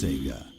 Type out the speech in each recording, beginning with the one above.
Sega.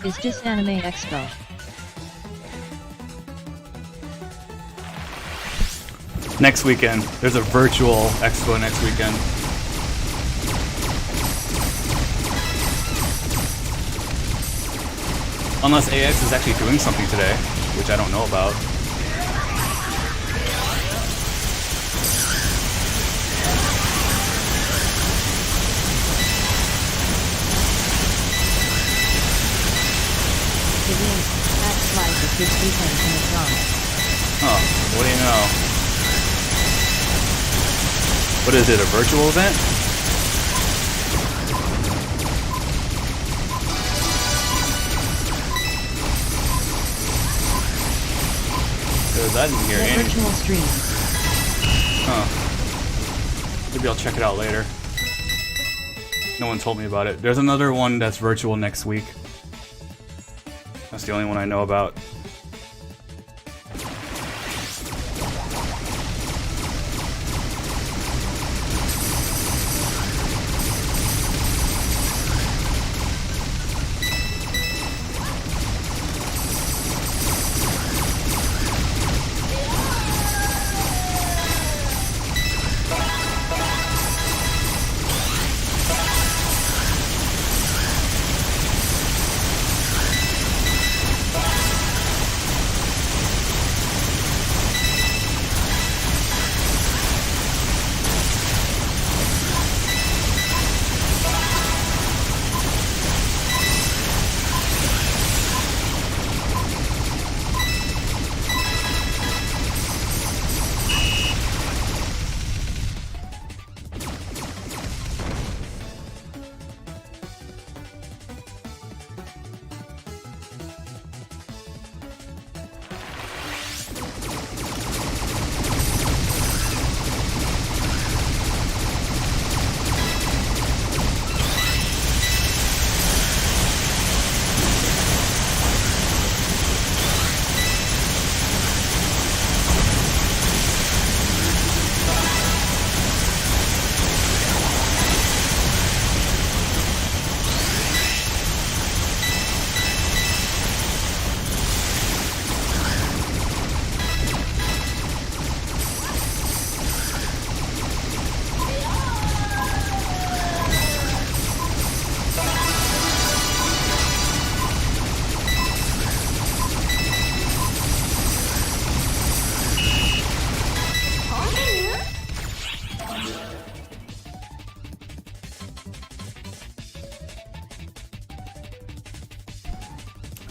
Is this Anime Expo? Next weekend. There's a virtual expo next weekend. Unless AX is actually doing something today, which I don't know about. It is Expo Lite this weekend in the Bronx. Oh, what do you know? What is it, a virtual event? Because I didn't hear The anything. virtual stream. Huh. Maybe I'll check it out later. No one told me about it. There's another one that's virtual next week. That's the only one I know about.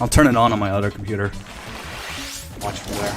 I'll turn it on my other computer. Watch from there.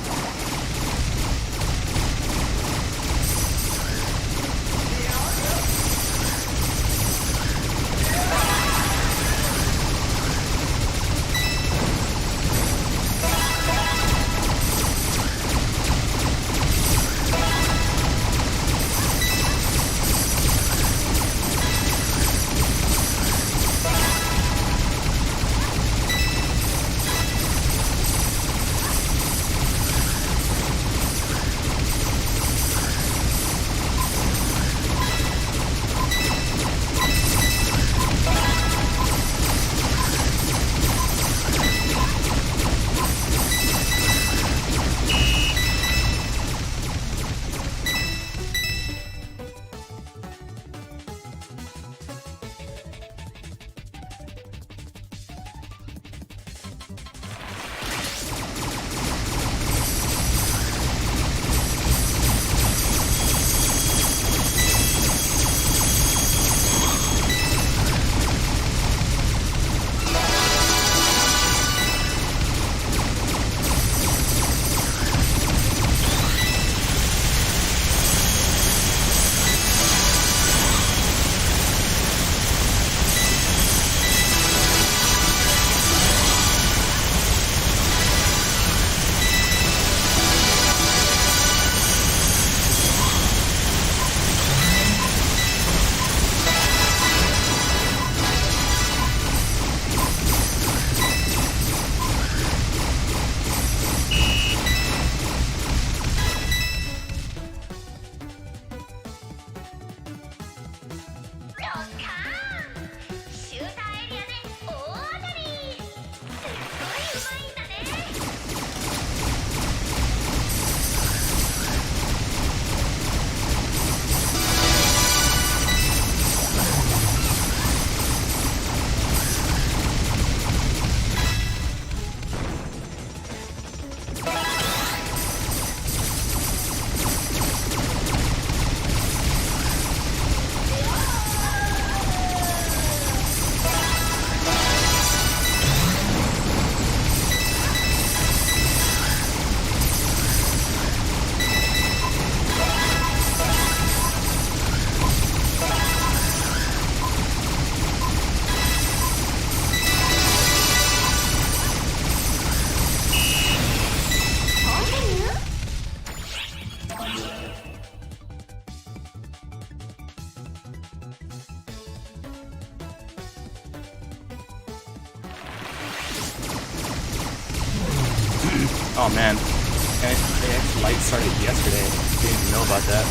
Oh man, and Expo Lite started yesterday. Didn't even know about that.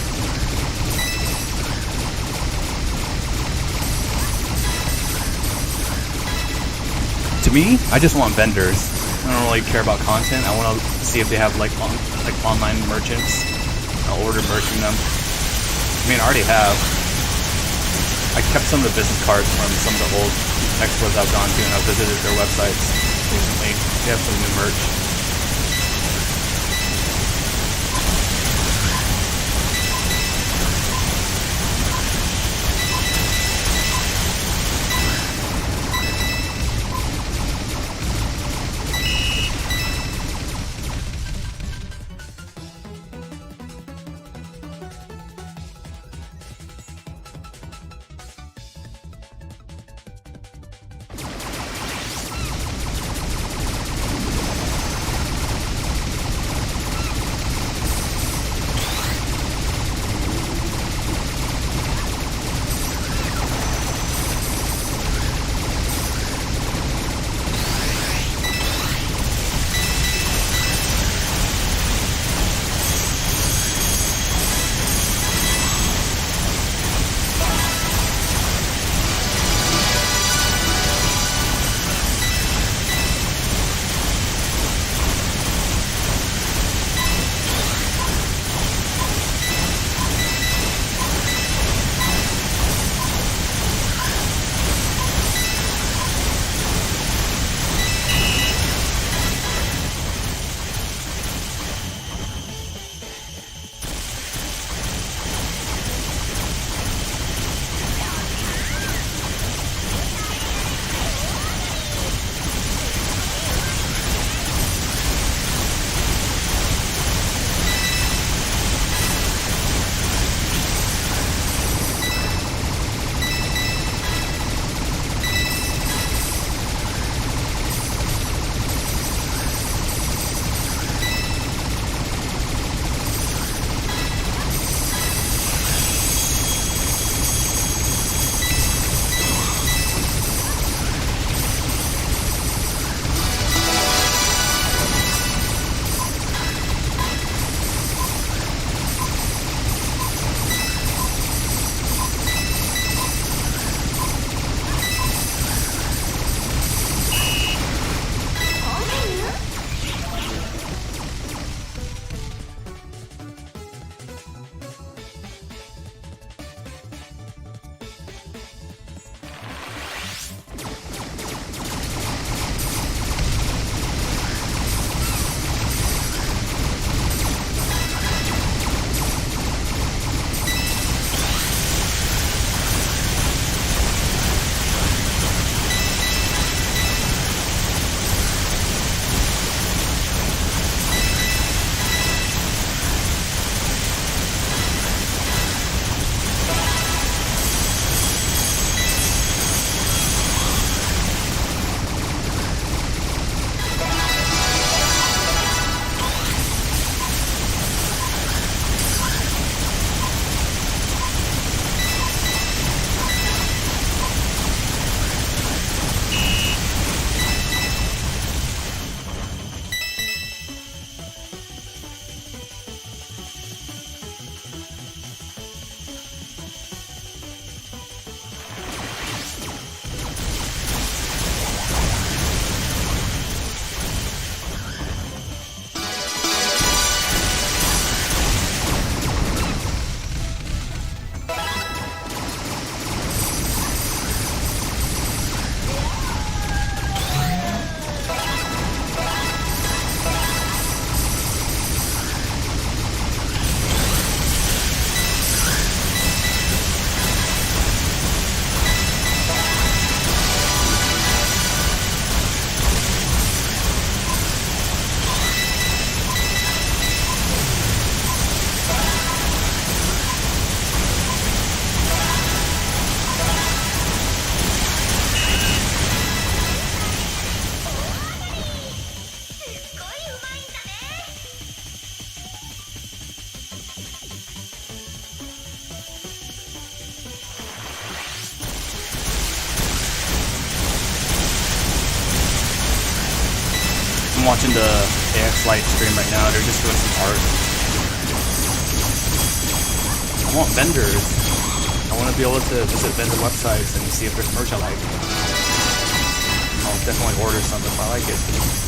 To me, I just want vendors. I don't really care about content. I want to see if they have like online merchants. I'll order merch from them. I mean, I already have. I kept some of the business cards from some of the old expos I've gone to, and I've visited their websites recently. They have some new merch. I'm watching the AX Lite stream right now. They're just doing some art. I want vendors. I want to be able to visit vendor websites and see if there's merch I like. I'll definitely order some if I like it.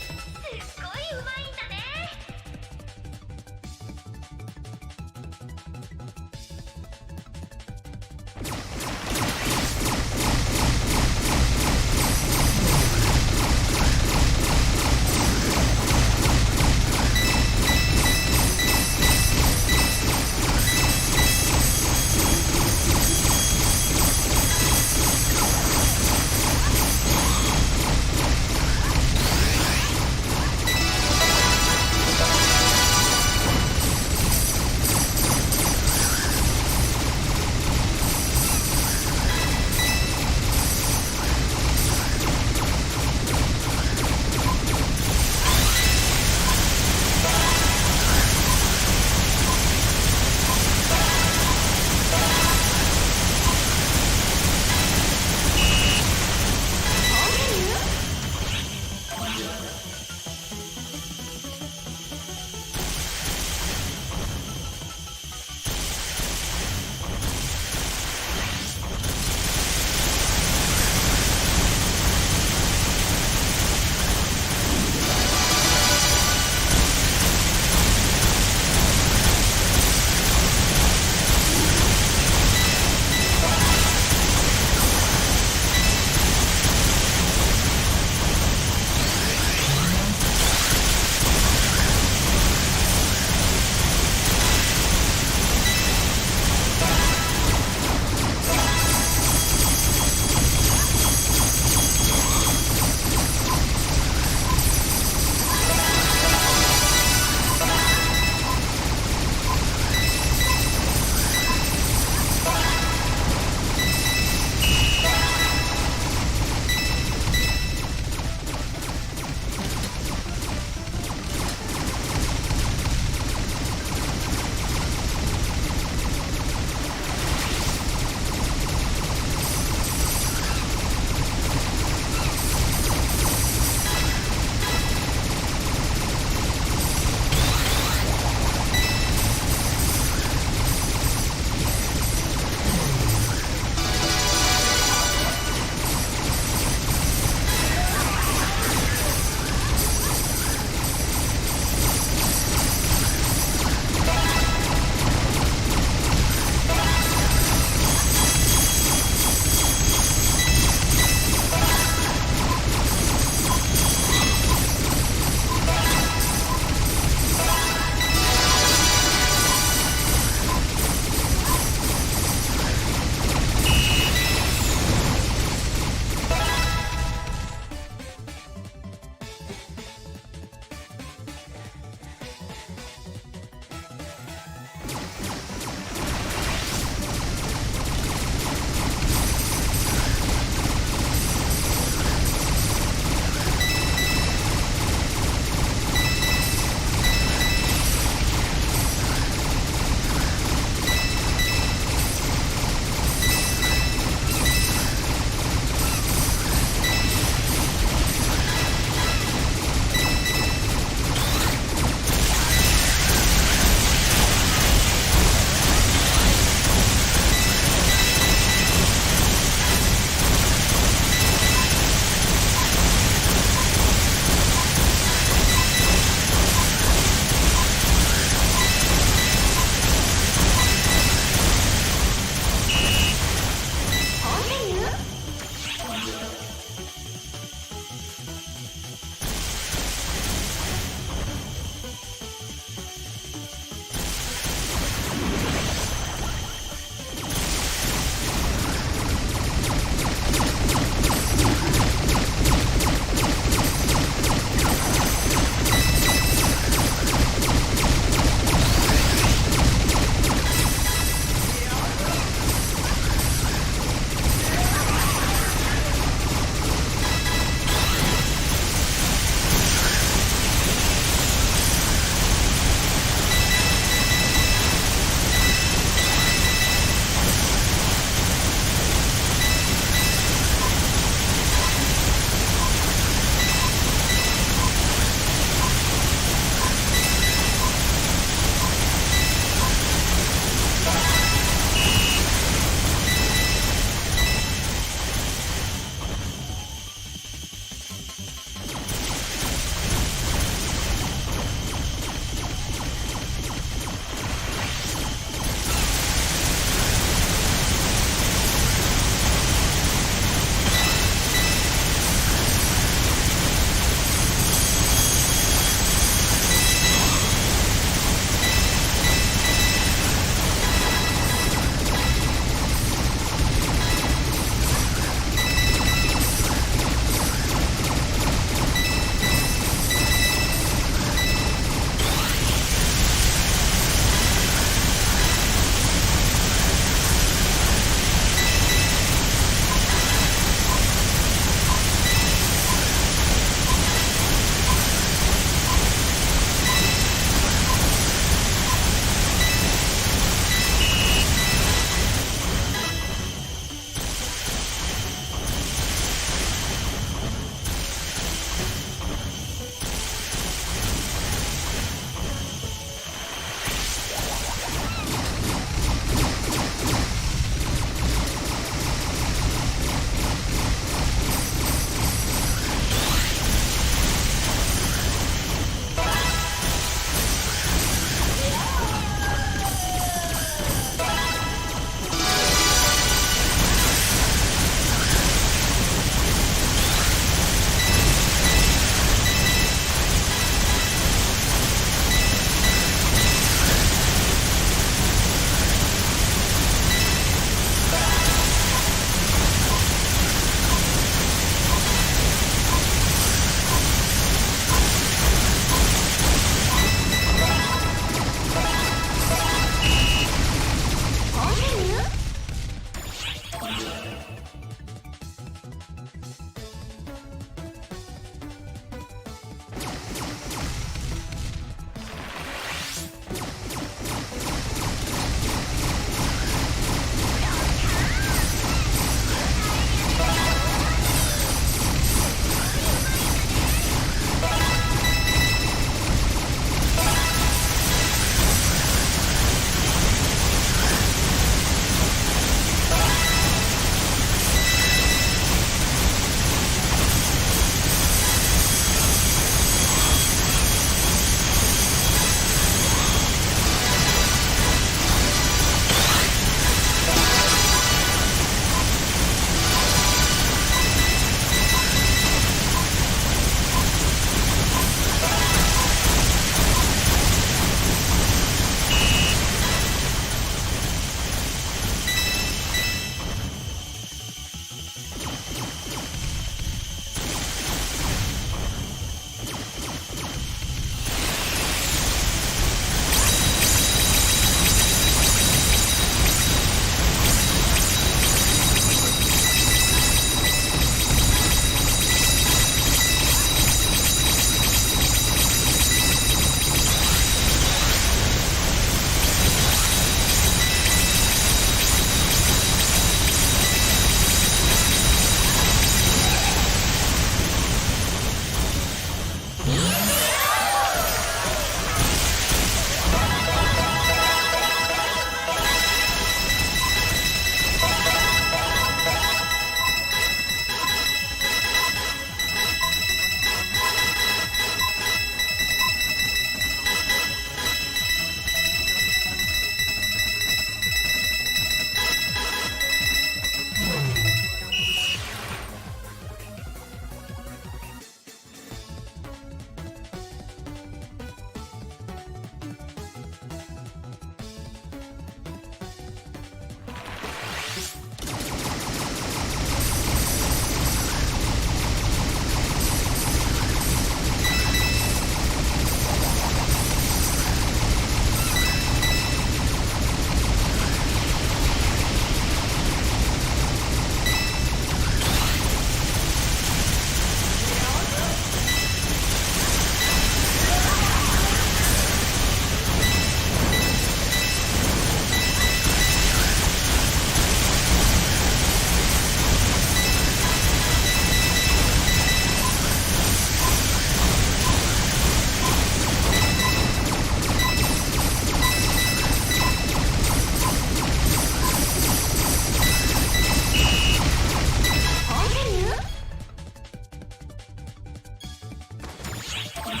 現在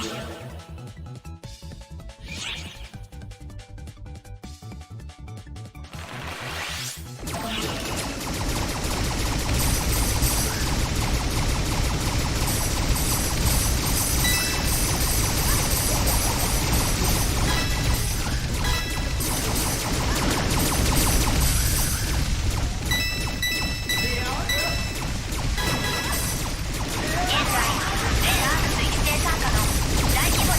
レーダー推定参加の大規模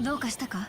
どうかしたか？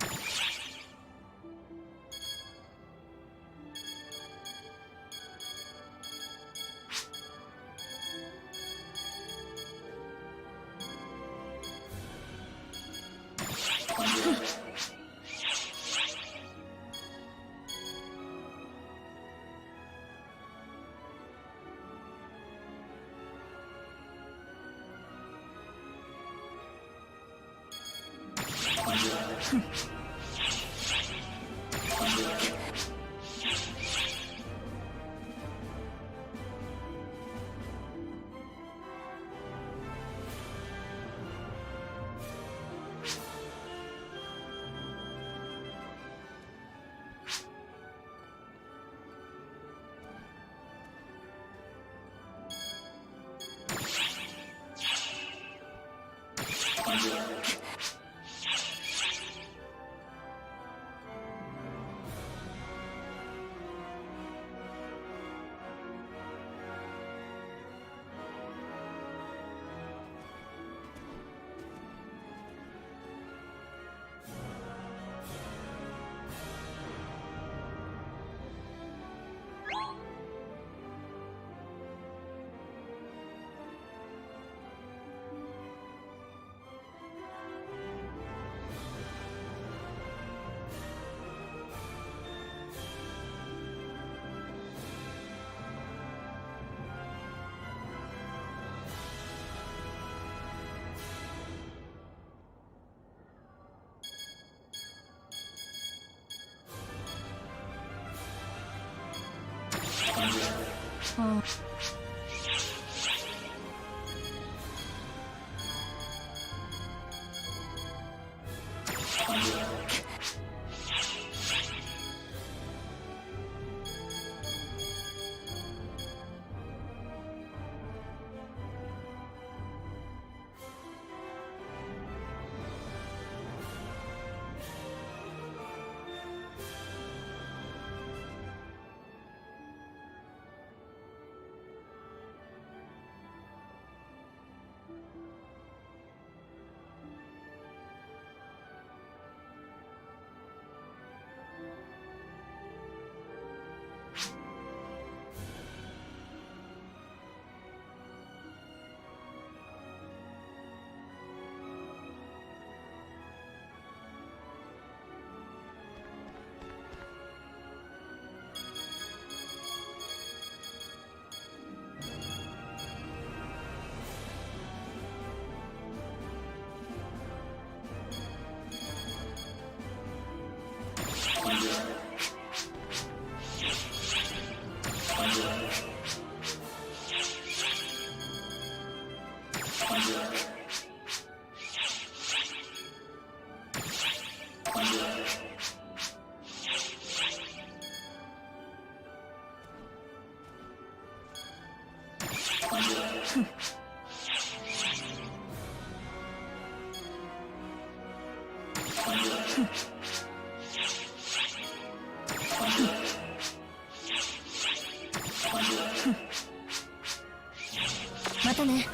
またね。現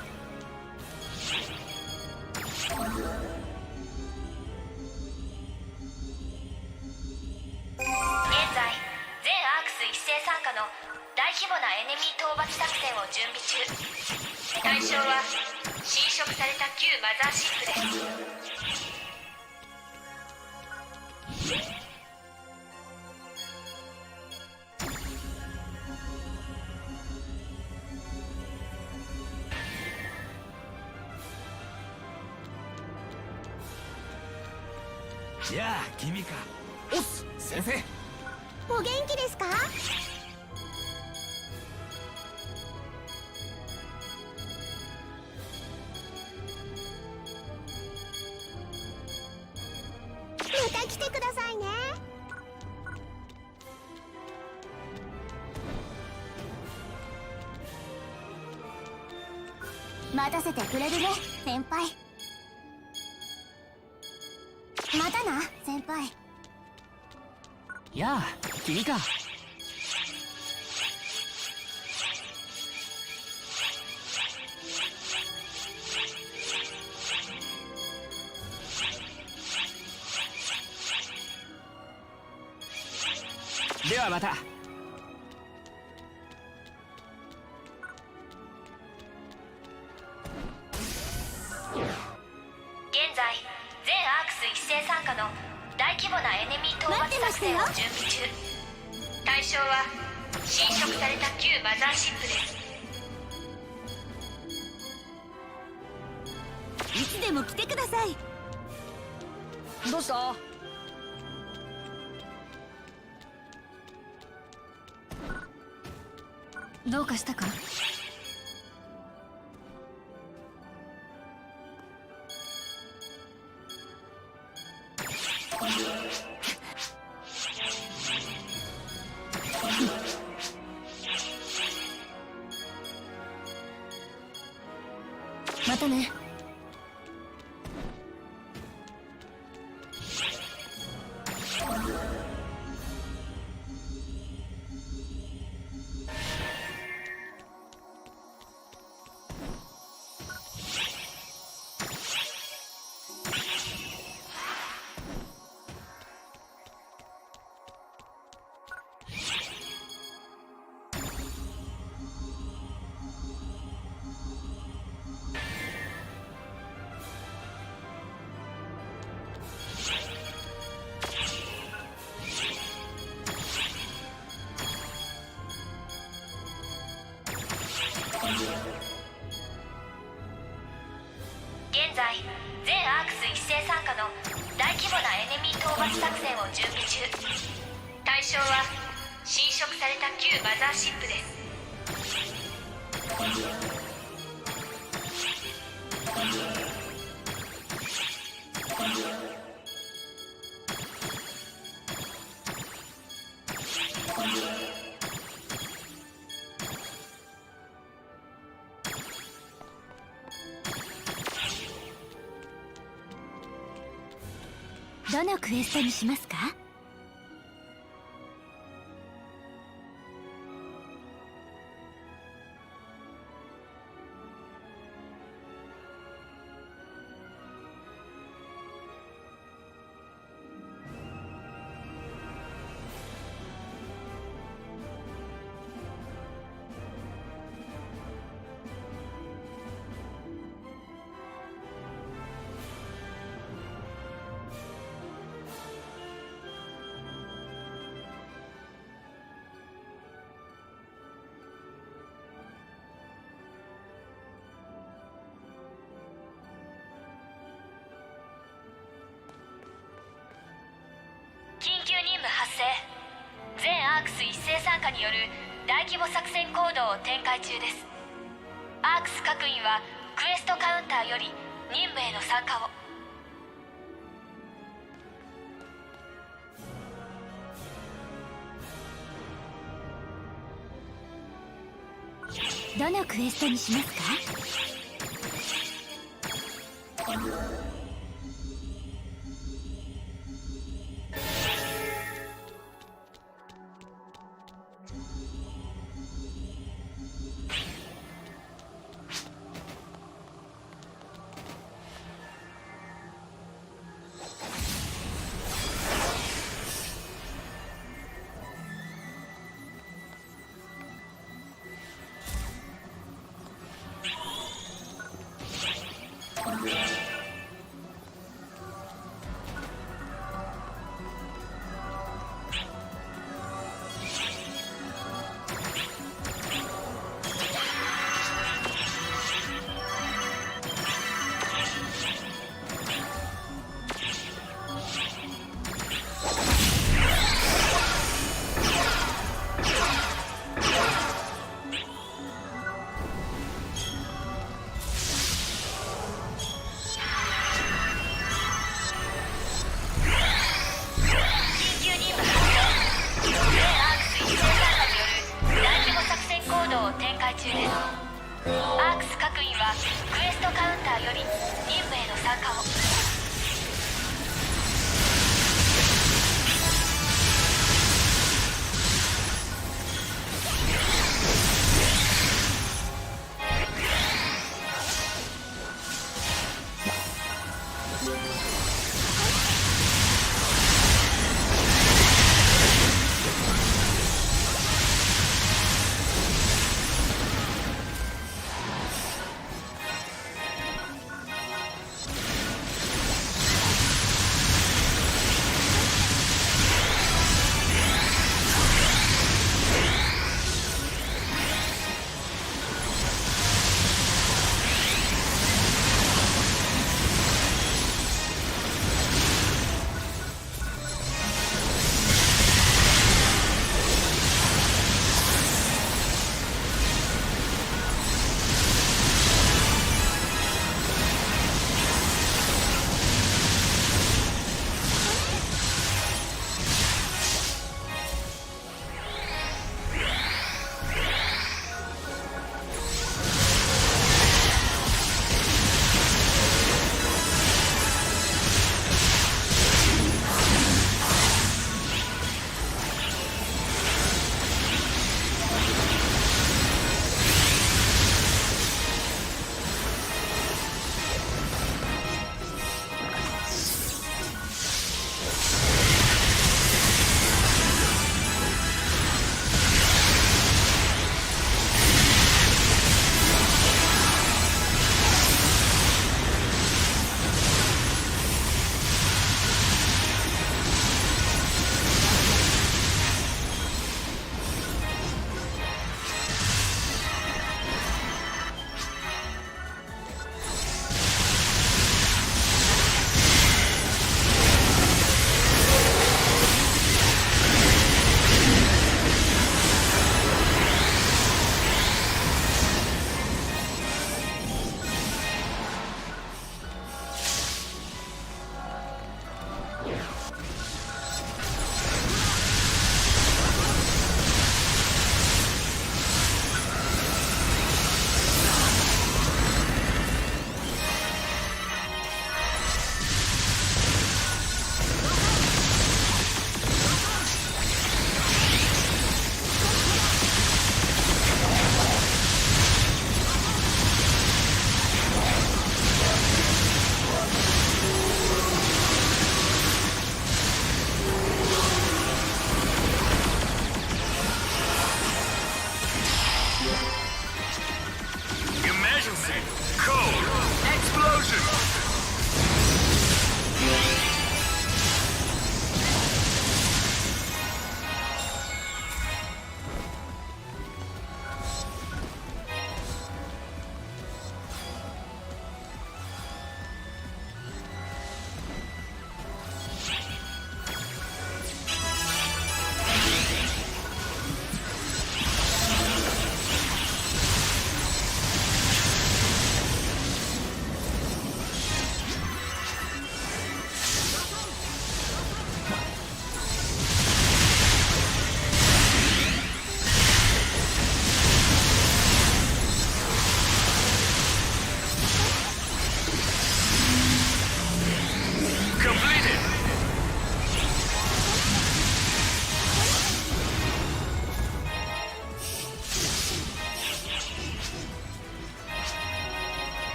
在全アークス一斉参加の大規模なエネミー討伐作戦を準備中。対象は侵食された旧マザーシップです。やあ君か。おっす先生。お元気ですか？また来てくださいね。待たせてくれるね先輩。またな先輩。やあ君か。ではまた。現在全アークス一斉参加の大規模なエネミー討伐作戦を準備中。対象は侵食された旧マザーシップです。いつでも来てください。どうした？どうかしたか？またね。現在全アークス一斉参加の大規模なエネミー討伐作戦を準備中。対象は侵食された旧マザーシップです。どのクエストにしますか？緊急任務発生。全アークス一斉参加による大規模作戦行動を展開中です。アークス各員はクエストカウンターより任務への参加を。どのクエストにしますか？アークス各員はクエストカウンターより任務への参加を。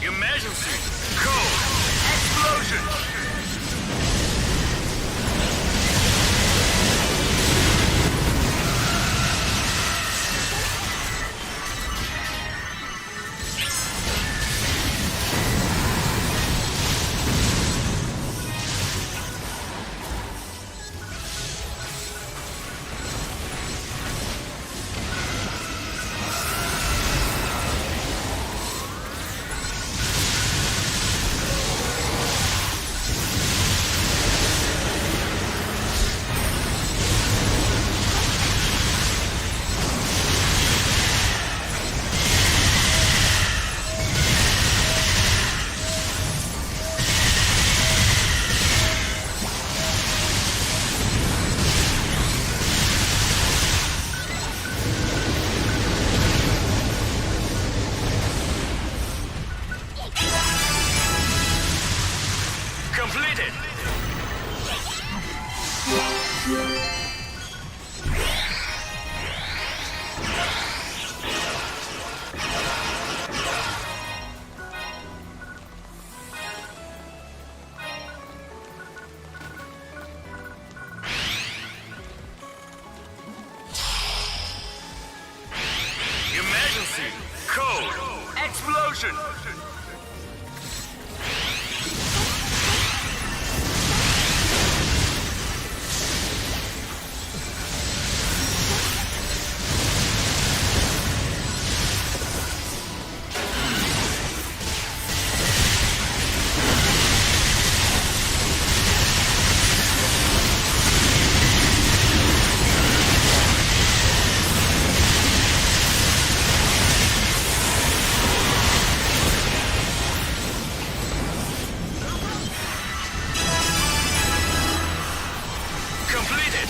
Emergency! Code! Explosion! Completed! Emergency! Code! Explosion! Completed!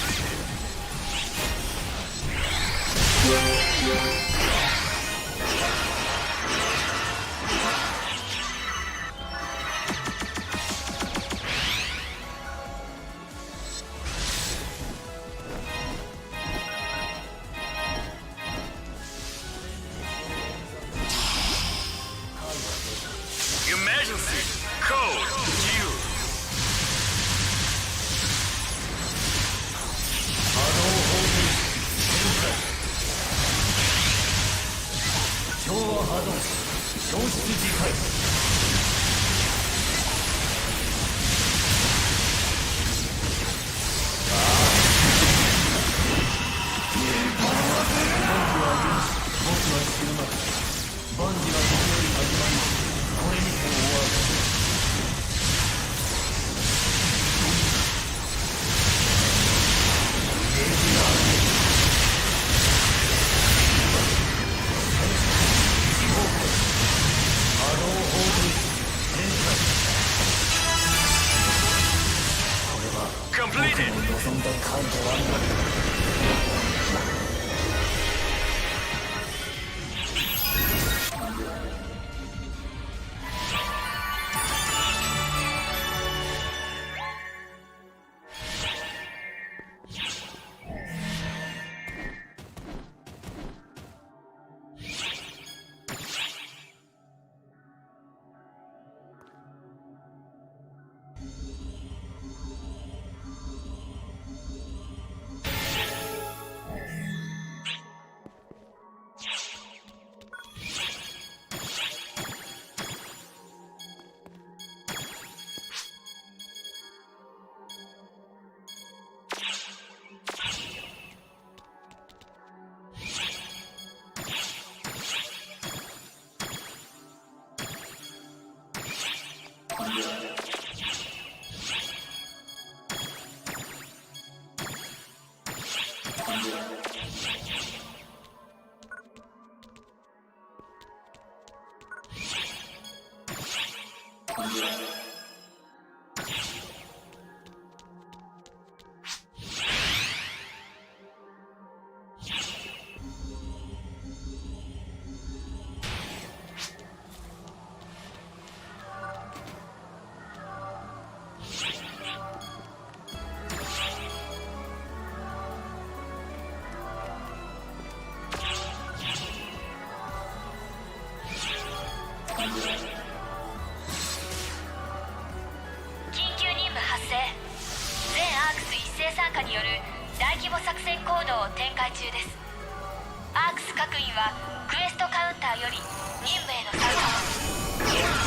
Emergency! Code! Use! 調和波動消失次回僕は死ぬまで万事は時より始まりこれにて終わるCompleted! 望んだ回ではない参加による大規模作戦行動を展開中です。アークス各員はクエストカウンターより任務への参加を。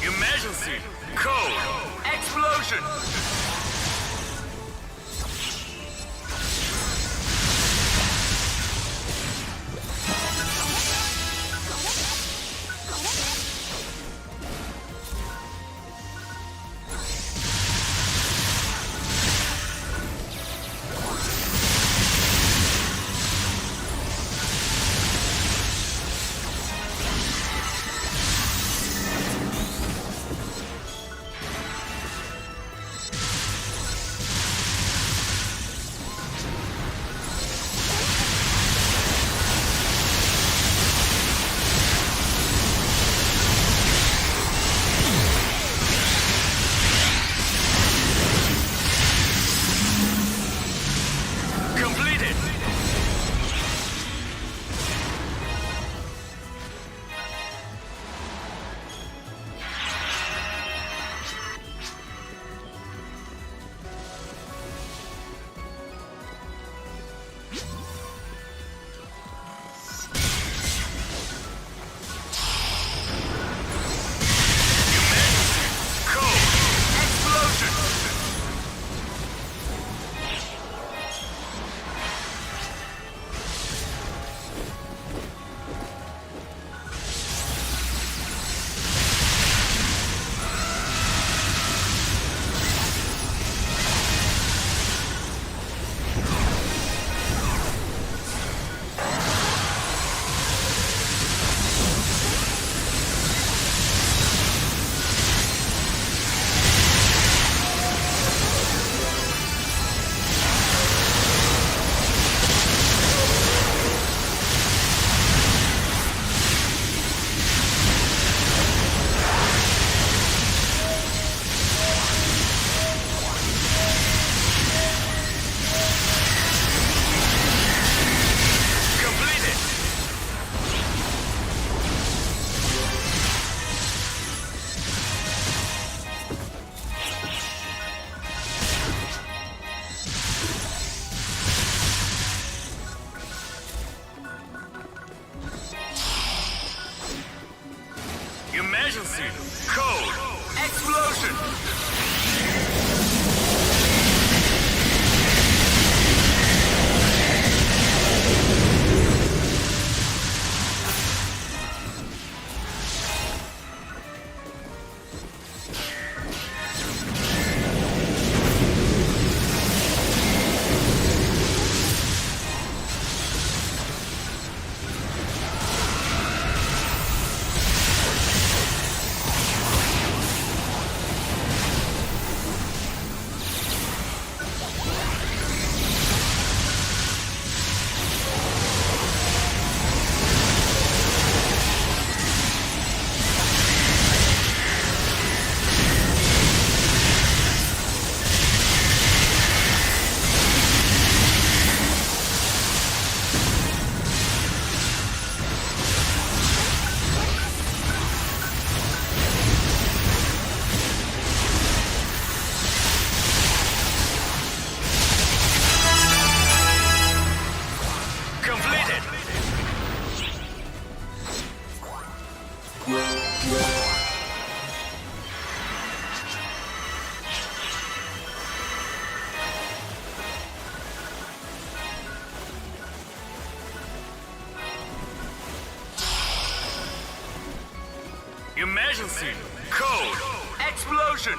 Emergency! Code! Explosion! Emergency! Code! Explosion! Emergency! Code! Explosion!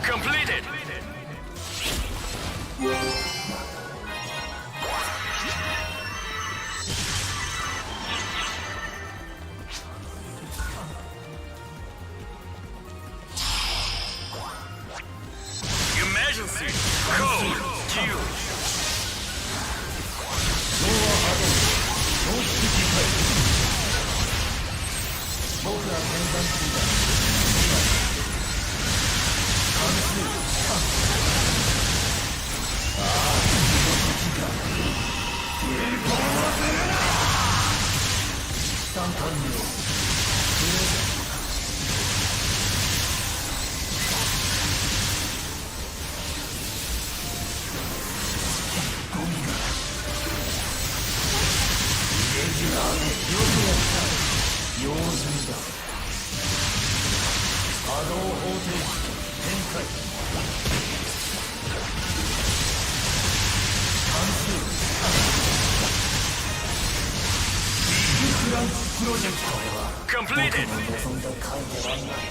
Completed! Emergency! Code! Q! 僕ら天山中だ。関数3。3完了。用済みだ。波動方程式展開。関数ビッグクランチプロジェクト。これは Completed! 僕の望んだ回ではない。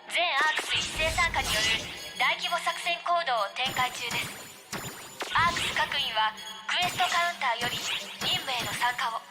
全アークス一斉参加による大規模作戦行動を展開中です。アークス各員はクエストカウンターより任務への参加を。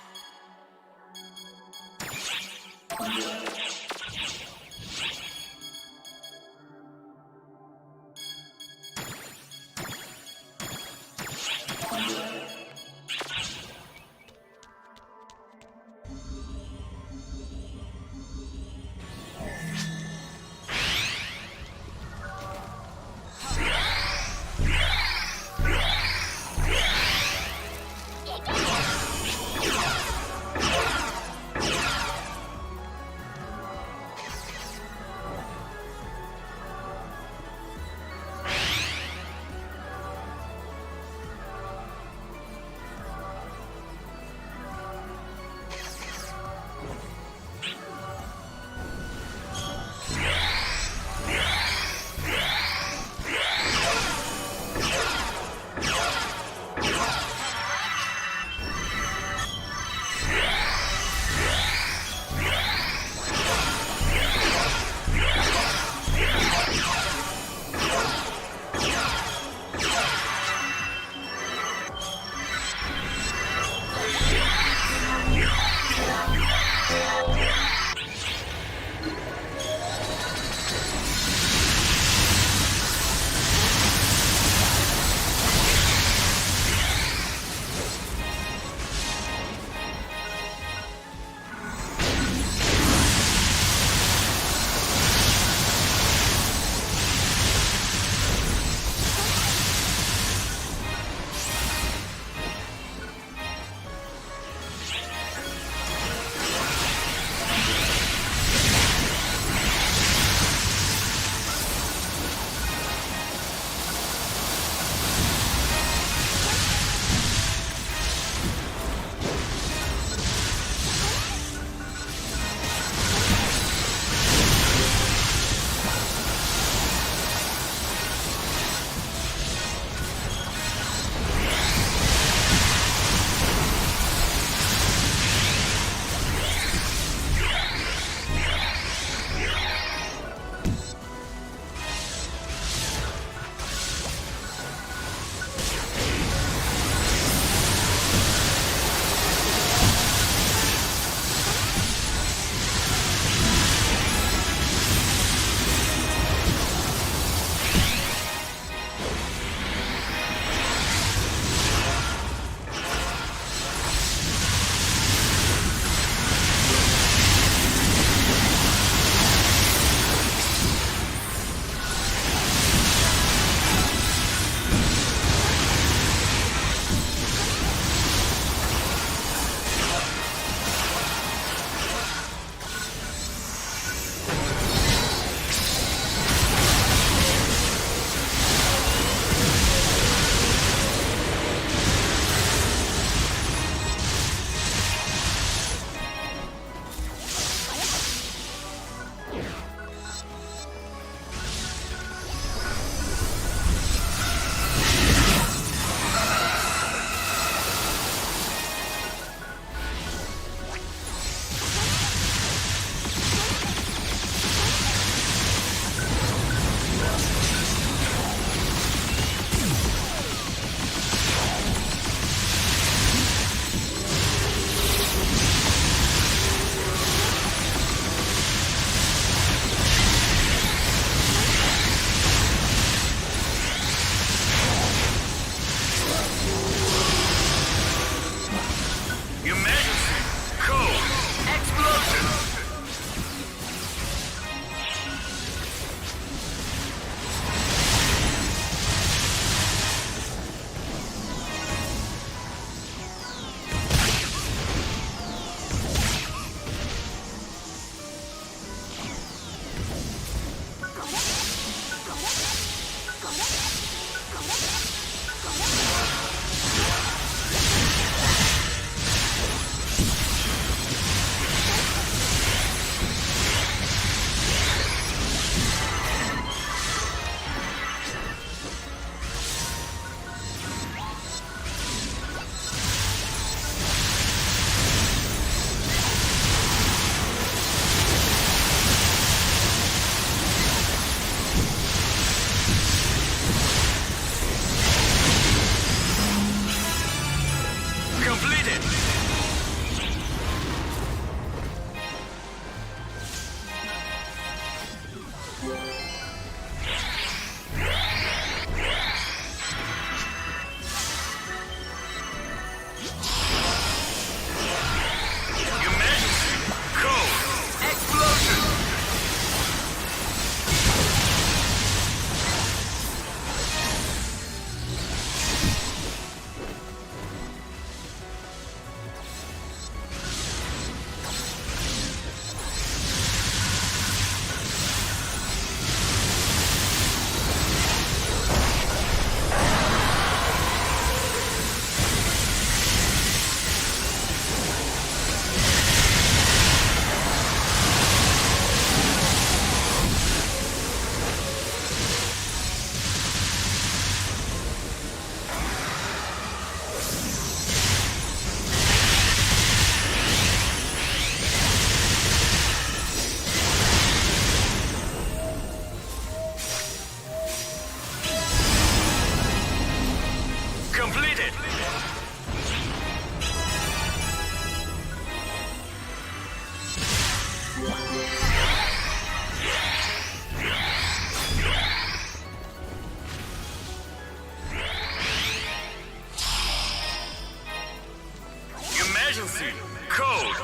Emergency! Code!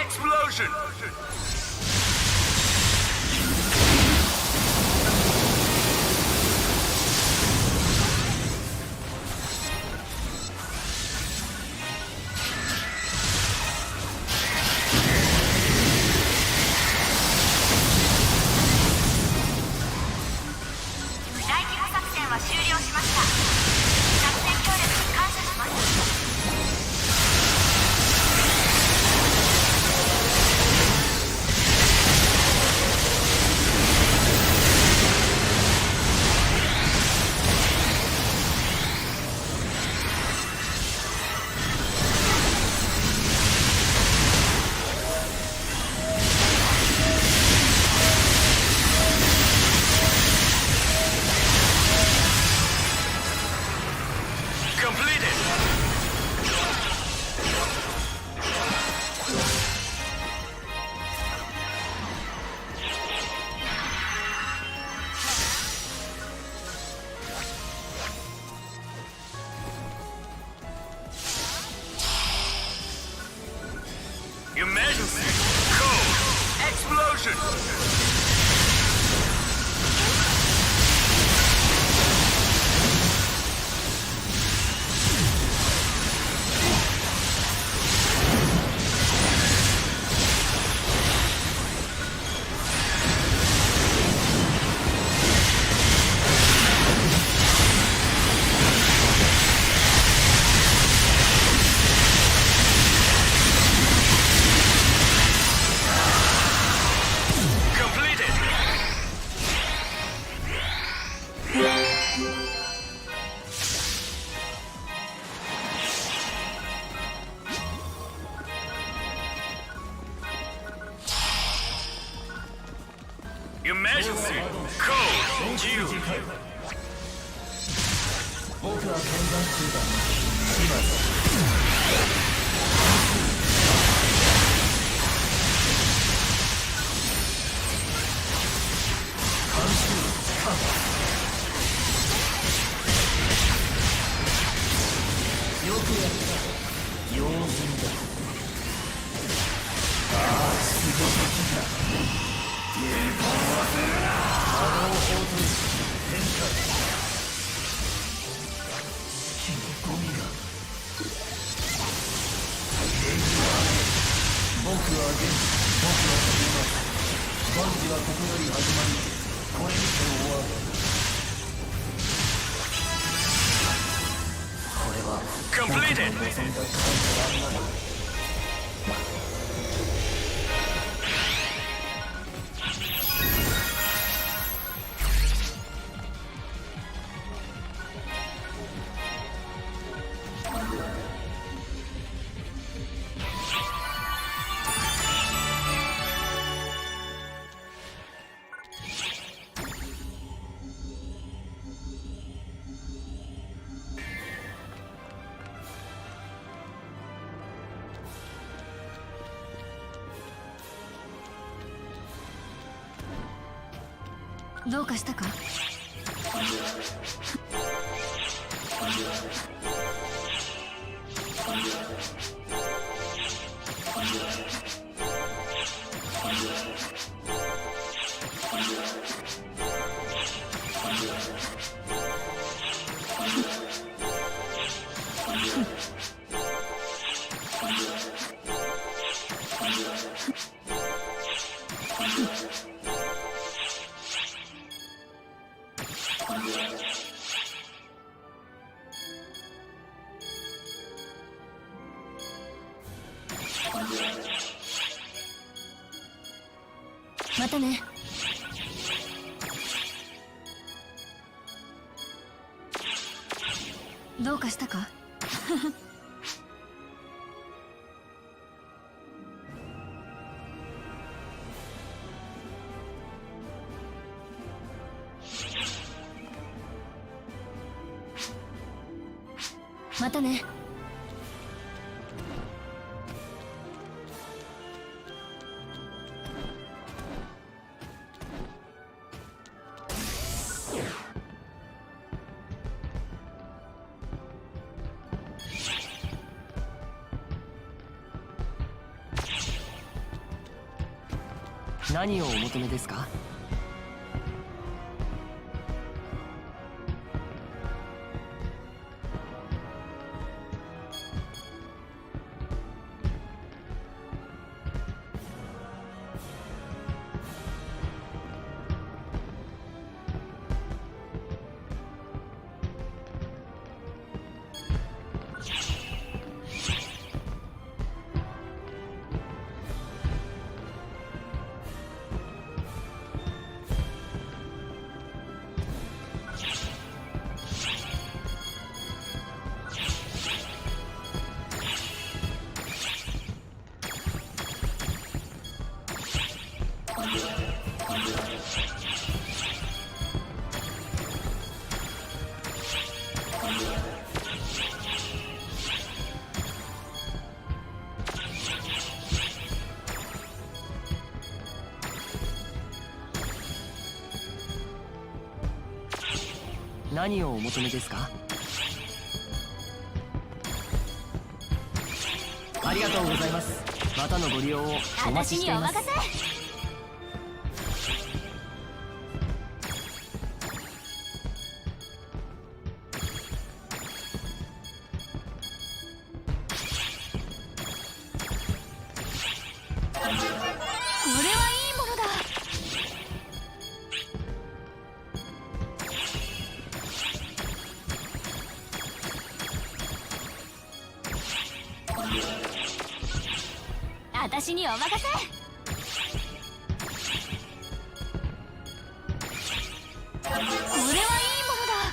Explosion! Emergency! Code! Explosion! Completed! Emergency! Code! Due! 僕は混乱中だ。今だ。関数スカン。よくやった。用心だ。ああ、すごすぎた。栄光はするな。波動砲と変化。ゴミが僕は元気、僕は飛びます。万事はここより始まり、これにて終わる。これは Completed! 僕の望んだ感謝はない。どうかしたか？またね。どうかしたか？またね。何をお求めですか？何をお求めですか？ありがとうございます。またのご利用をお待ちしています。私にお任せ。これはいいものだ。私にお任せ。これはいいものだ。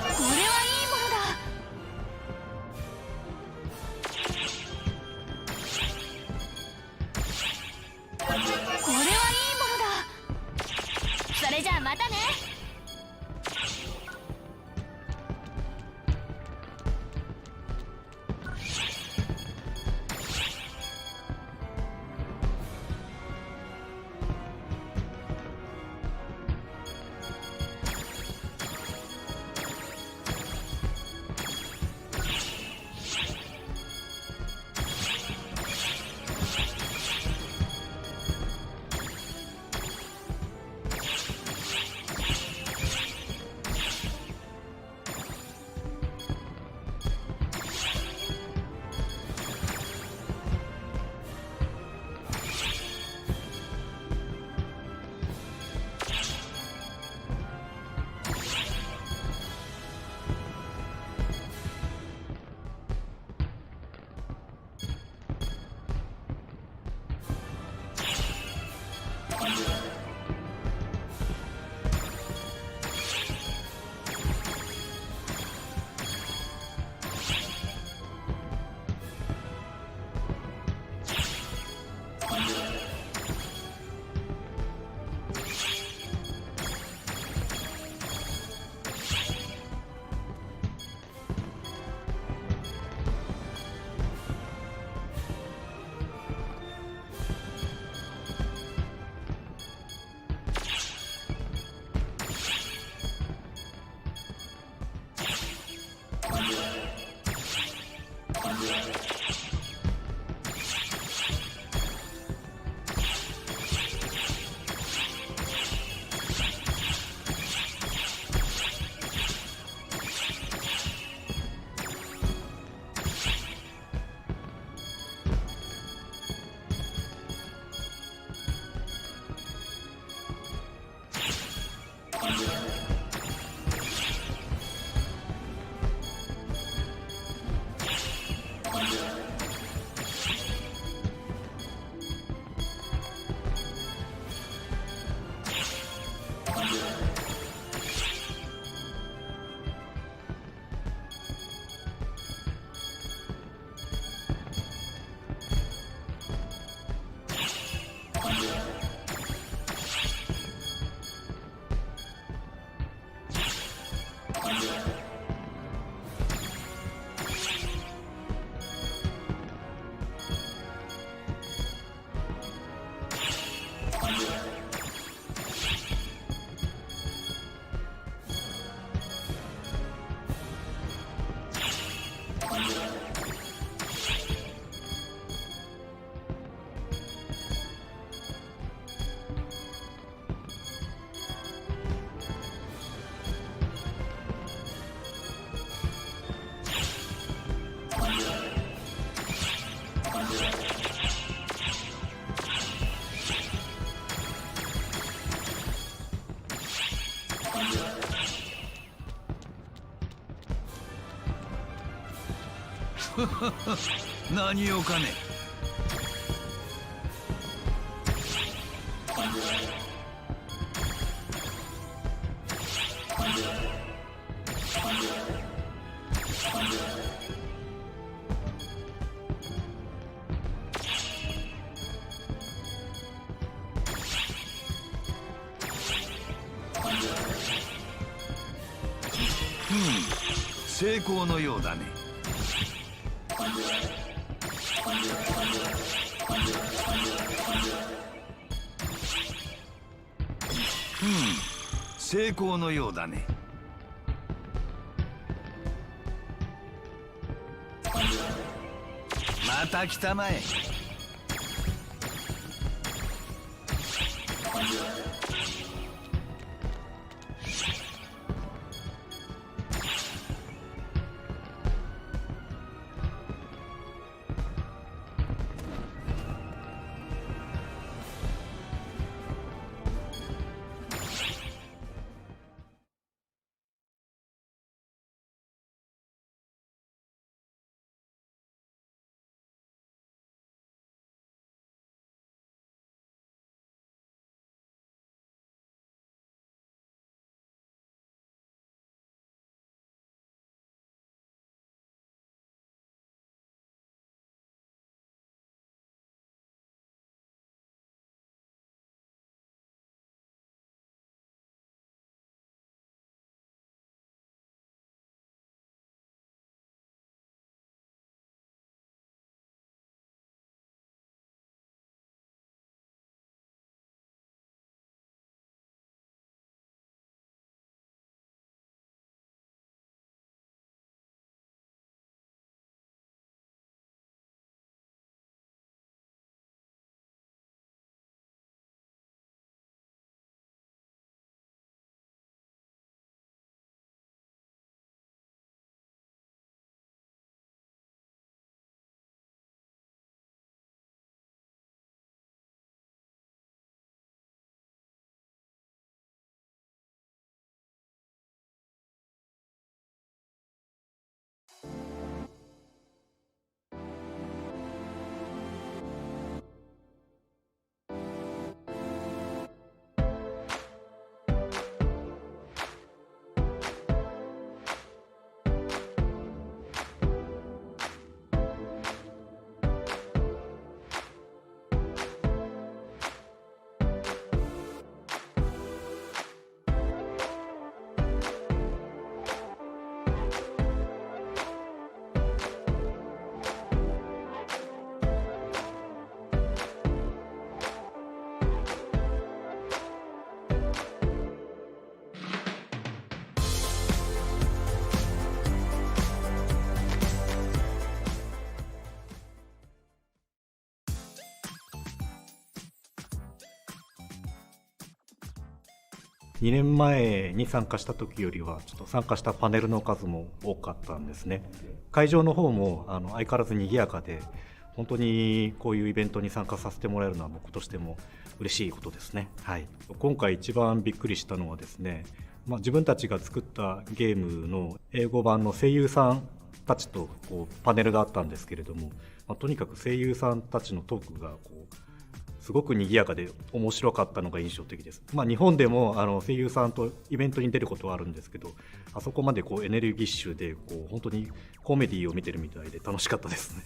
これはいいものだ。これはいいものだ。それじゃあまたね。何をかね。成功のようだね。成功のようだね。また来たまえ。2年前に参加した時よりはちょっと参加したパネルの数も多かったんですね。会場の方も相変わらず賑やかで、本当にこういうイベントに参加させてもらえるのは僕としても嬉しいことですね。はい、今回一番びっくりしたのはですね、自分たちが作ったゲームの英語版の声優さんたちとパネルがあったんですけれども、とにかく声優さんたちのトークがすごく賑やかで面白かったのが印象的です。日本でも声優さんとイベントに出ることはあるんですけど、あそこまでエネルギッシュで本当にコメディを見てるみたいで楽しかったですね。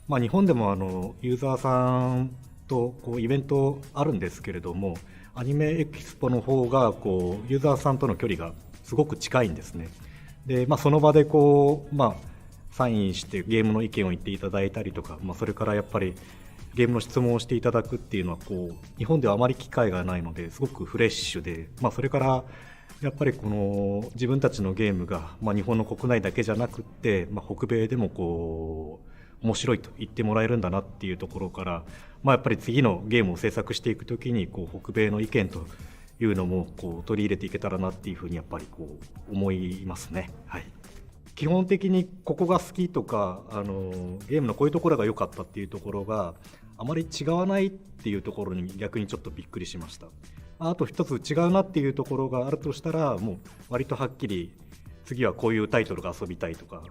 日本でもユーザーさんとイベントあるんですけれども、アニメエキスポの方がユーザーさんとの距離がすごく近いんですね。で、その場でサインしてゲームの意見を言っていただいたりとか、それからやっぱりゲームの質問をしていただくっていうのは日本ではあまり機会がないのですごくフレッシュで、それからやっぱり自分たちのゲームが、日本の国内だけじゃなくって、北米でも面白いと言ってもらえるんだなっていうところから、やっぱり次のゲームを制作していくときに北米の意見というのも取り入れていけたらなっていうふうにやっぱり思いますね。はい、基本的にここが好きとかゲームのこういうところが良かったっていうところがあまり違わないっていうところに逆にちょっとびっくりしました。あと一つ違うなっていうところがあるとしたら、もう割とはっきり次はこういうタイトルが遊びたいとか、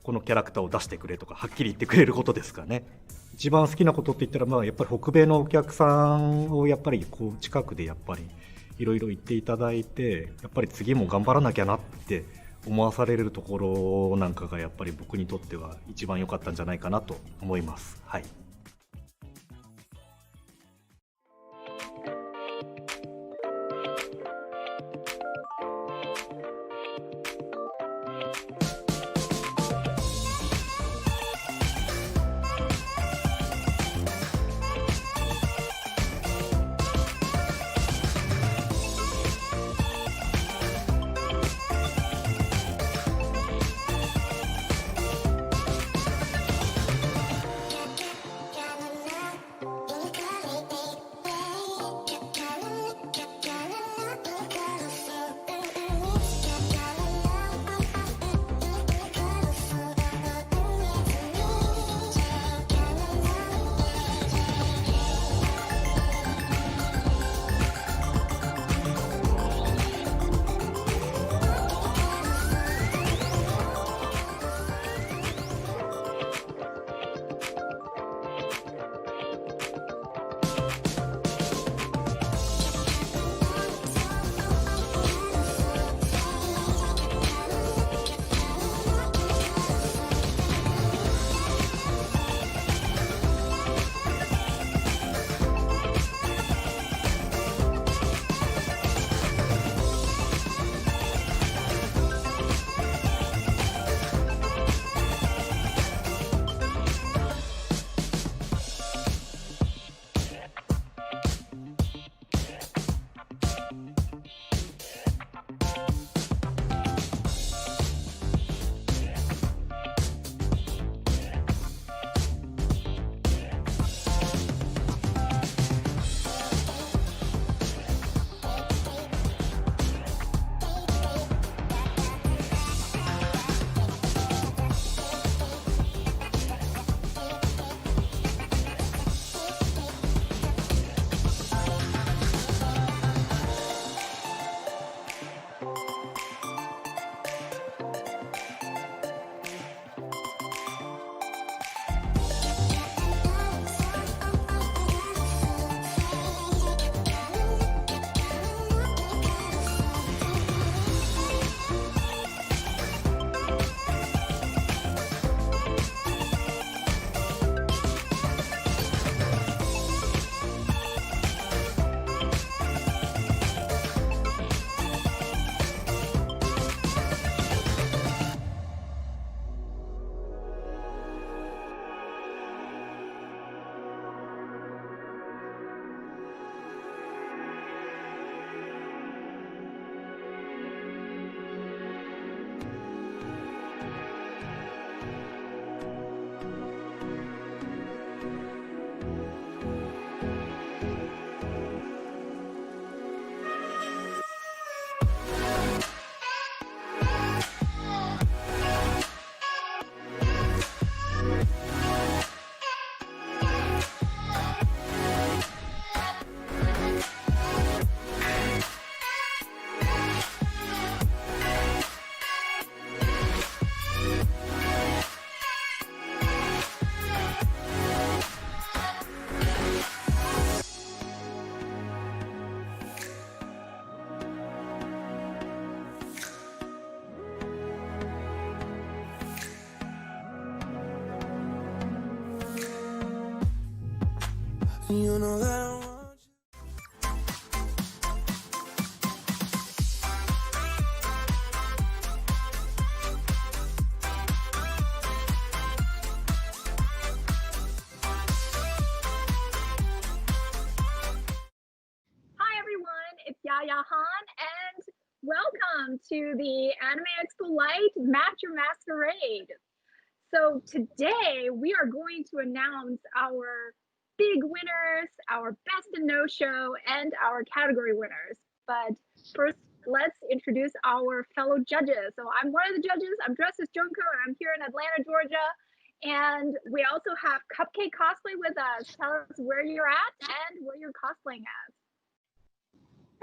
このキャラクターを出してくれとかはっきり言ってくれることですかね。一番好きなことって言ったら、やっぱり北米のお客さんをやっぱりこう近くでやっぱりいろいろ言っていただいて、やっぱり次も頑張らなきゃなって思わされるところなんかがやっぱり僕にとっては一番良かったんじゃないかなと思います。はい。You know that I want Hi everyone, it's Yaya Han, and welcome to the Anime Expo Lite Match Masquerade. So today we are going to announce our big winners, our best in no show, and our category winners. But first, let's introduce our fellow judges. So I'm one of the judges. I'm dressed as Junko, and I'm here in Atlanta, Georgia. And we also have Cupcake Cosplay with us. Tell us where you're at and where you're cosplaying as.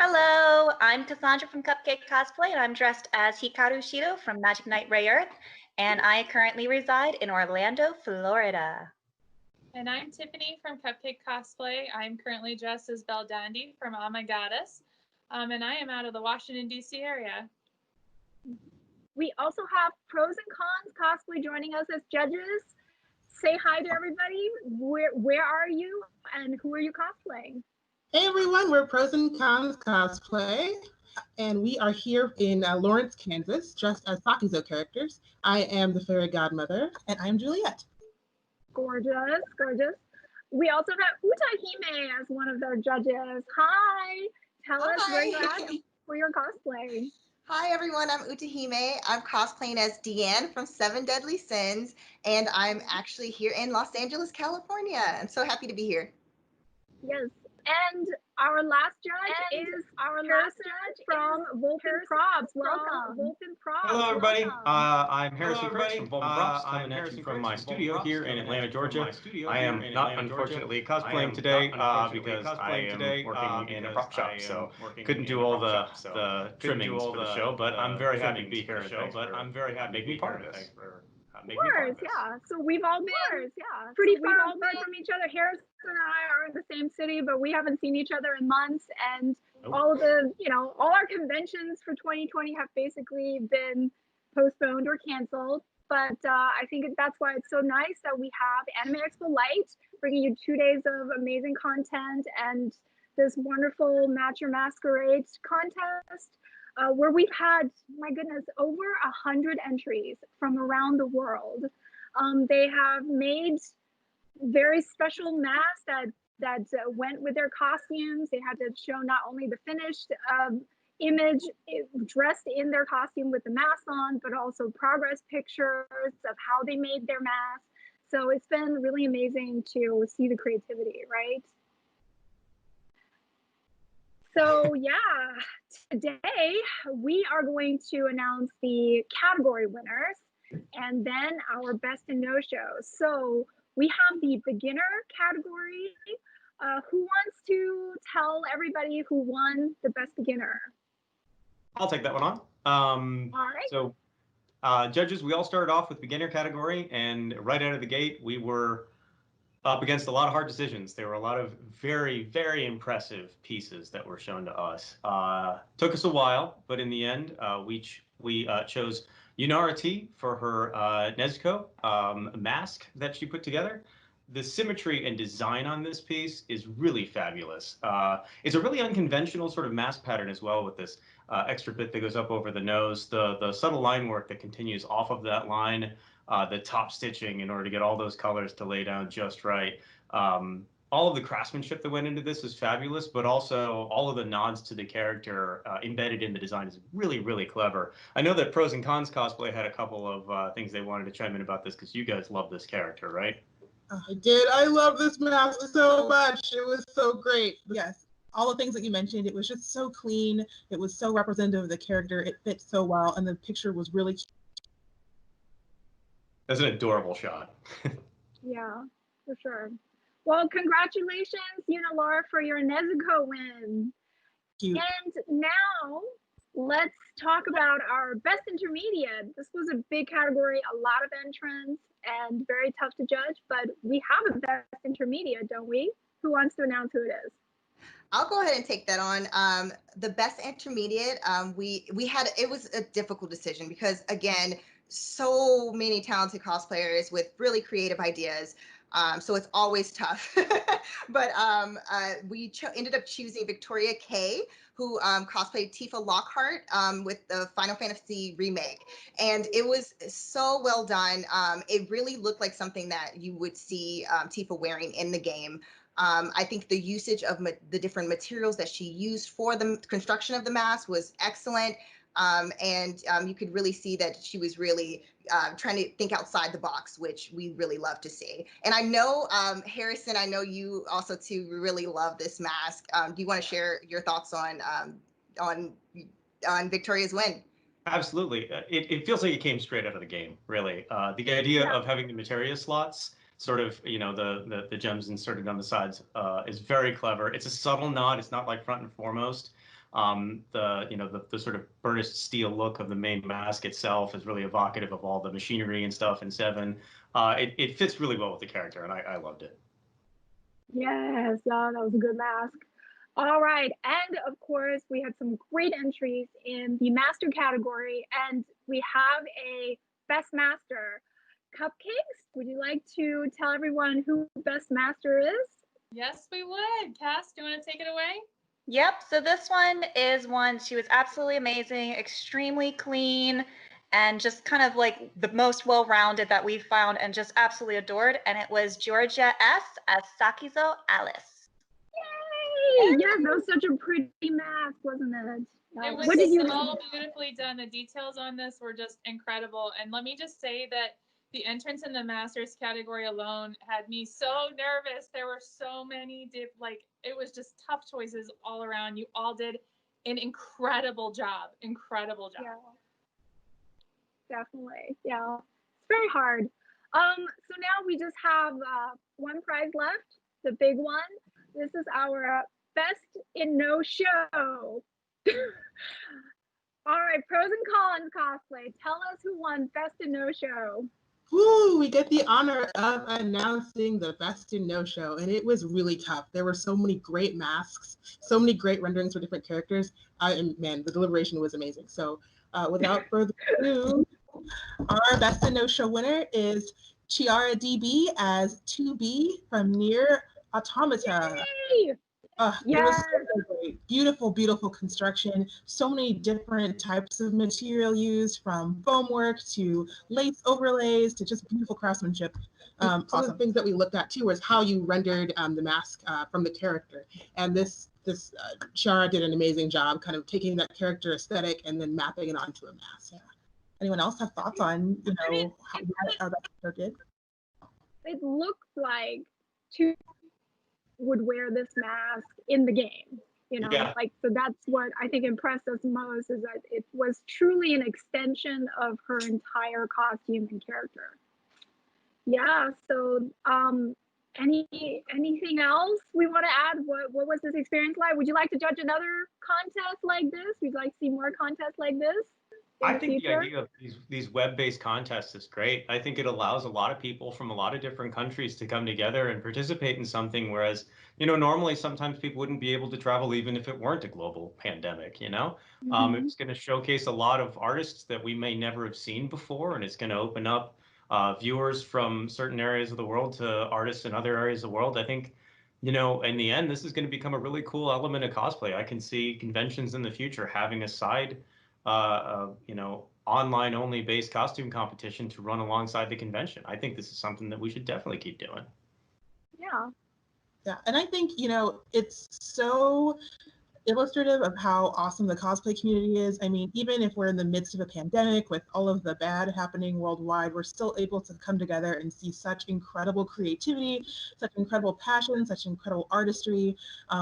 Hello, I'm Cassandra from Cupcake Cosplay, and I'm dressed as Hikaru Shido from Magic Knight Ray Earth. And I currently reside in Orlando, Florida. And I'm Tiffany from Cupcake Cosplay. I'm currently dressed as Belle Dandy from Oh My Goddess, and I am out of the Washington, D.C. area. We also have Pros and Cons Cosplay joining us as judges. Say hi to everybody. Where are you and who are you cosplaying? Hey everyone, we're Pros and Cons Cosplay, and we are here in Lawrence, Kansas, dressed as Sakizo characters. I am the fairy godmother, and I'm Juliet. Gorgeous, gorgeous. We also have Utahime as one of their judges. Hi, tell us where you're at for your cosplay. Hi everyone, I'm Utahime. I'm cosplaying as Deanne from Seven Deadly Sins, and I'm actually here in Los Angeles, California. I'm so happy to be here. Yes, and our last judge is Harrison from Wolfen Props. Welcome. Wolfen Props. Hello, everybody. Welcome. I'm Harrison Crooks from Volven Props, coming at you from my studio here in Atlanta, Georgia. I am not, unfortunately, cosplaying today because I am working in a prop shop, so couldn't do all the trimmings for the show, but I'm very happy to be here. Thanks for making me part of this. Of course, yeah. So we've all been pretty far apart from each other. Harrison and I are in the same city, but we haven't seen each other in months. And all of the, all our conventions for 2020 have basically been postponed or canceled. But I think that's why it's so nice that we have Anime Expo Lite, bringing you 2 days of amazing content and this wonderful Match Your Masquerade contest. Where we've had, my goodness, over 100 entries from around the world. They have made very special masks that went with their costumes. They had to show not only the finished image dressed in their costume with the mask on, but also progress pictures of how they made their mask. So it's been really amazing to see the creativity, right? So yeah, today we are going to announce the category winners and then our best in no shows. So we have the beginner category. Who wants to tell everybody who won the best beginner? I'll take that one on. All right. So judges, we all started off with beginner category, and right out of the gate, we were up against a lot of hard decisions. There were a lot of very, very impressive pieces that were shown to us. Took us a while, but in the end, we chose Yunarati for her Nezuko mask that she put together. The symmetry and design on this piece is really fabulous. It's a really unconventional sort of mask pattern as well, with this extra bit that goes up over the nose, the subtle line work that continues off of that line, the top stitching in order to get all those colors to lay down just right. All of the craftsmanship that went into this is fabulous, but also all of the nods to the character embedded in the design is really, really clever. I know that Pros and Cons Cosplay had a couple of things they wanted to chime in about this, because you guys love this character, right? I did. I love this mask so much. It was so great. Yes, all the things that you mentioned, it was just so clean. It was so representative of the character. It fit so well, and the picture was really That's an adorable shot. Yeah, for sure. Well, congratulations, Laura, for your Nezuko win. cute. And now let's talk about our best intermediate. This was a big category, a lot of entrants, and very tough to judge, but we have a best intermediate, don't we? Who wants to announce who it is? I'll go ahead and take that on. The best intermediate, it was a difficult decision because, again, so many talented cosplayers with really creative ideas. So it's always tough. But we ended up choosing Victoria Kay, who cosplayed Tifa Lockhart with the Final Fantasy remake. And it was so well done. It really looked like something that you would see Tifa wearing in the game. I think the usage of the different materials that she used for the construction of the mask was excellent. And you could really see that she was really trying to think outside the box, which we really love to see. And I know, Harrison, I know you also too really love this mask. Do you want to share your thoughts on Victoria's win? Absolutely. It feels like it came straight out of the game, really. The idea of having the materia slots, sort of, the gems inserted on the sides, is very clever. It's a subtle nod. It's not like front and foremost, The sort of burnished steel look of the main mask itself is really evocative of all the machinery and stuff in 7. It fits really well with the character, and I loved it. Yes, yeah, that was a good mask. All right, and of course, we had some great entries in the master category, and we have a best master. Cupcakes, would you like to tell everyone who best master is? Yes, we would. Cass, do you want to take it away? Yep, so this one is one, she was absolutely amazing, extremely clean, and just kind of like the most well-rounded that we've found and just absolutely adored. And it was Georgia S. as Sakizo Alice. Yay! Yeah, that was such a pretty mask, wasn't it? It was What did you so beautifully done. The details on this were just incredible. And let me just say that the entrance in the Masters category alone had me so nervous. There were so many it was just tough choices all around. You all did an incredible job. Incredible job. Yeah. Definitely. Yeah. It's very hard. So now we just have one prize left, the big one. This is our best in no show. All right, pros and cons cosplay. Tell us who won best in no show. Woo, we get the honor of announcing the best in no show, and it was really tough. There were so many great masks, so many great renderings for different characters. And man, the deliberation was amazing. So without further ado, our best in no show winner is Chiara DB as 2B from Near Automata. Yay! It was so great. Beautiful, beautiful construction. So many different types of material used, from foam work to lace overlays to just beautiful craftsmanship. Some of the things that we looked at too was how you rendered the mask from the character. And this Shara did an amazing job kind of taking that character aesthetic and then mapping it onto a mask. Yeah. Anyone else have thoughts on, how that character did? It looks like two would wear this mask in the game, so that's what I think impressed us most, is that it was truly an extension of her entire costume and character. Yeah, so anything else we want to add? What was this experience like? Would you like to judge another contest like this? Would you like to see more contests like this? I think the idea of these web-based contests is great. I think it allows a lot of people from a lot of different countries to come together and participate in something, whereas, normally sometimes people wouldn't be able to travel even if it weren't a global pandemic, It's going to showcase a lot of artists that we may never have seen before, and it's going to open up viewers from certain areas of the world to artists in other areas of the world. I think, in the end, this is going to become a really cool element of cosplay. I can see conventions in the future having a side online only based costume competition to run alongside the convention. I think this is something that we should definitely keep doing. Yeah. Yeah. And I think, it's so illustrative of how awesome the cosplay community is. I mean, even if we're in the midst of a pandemic with all of the bad happening worldwide, we're still able to come together and see such incredible creativity, such incredible passion, such incredible artistry.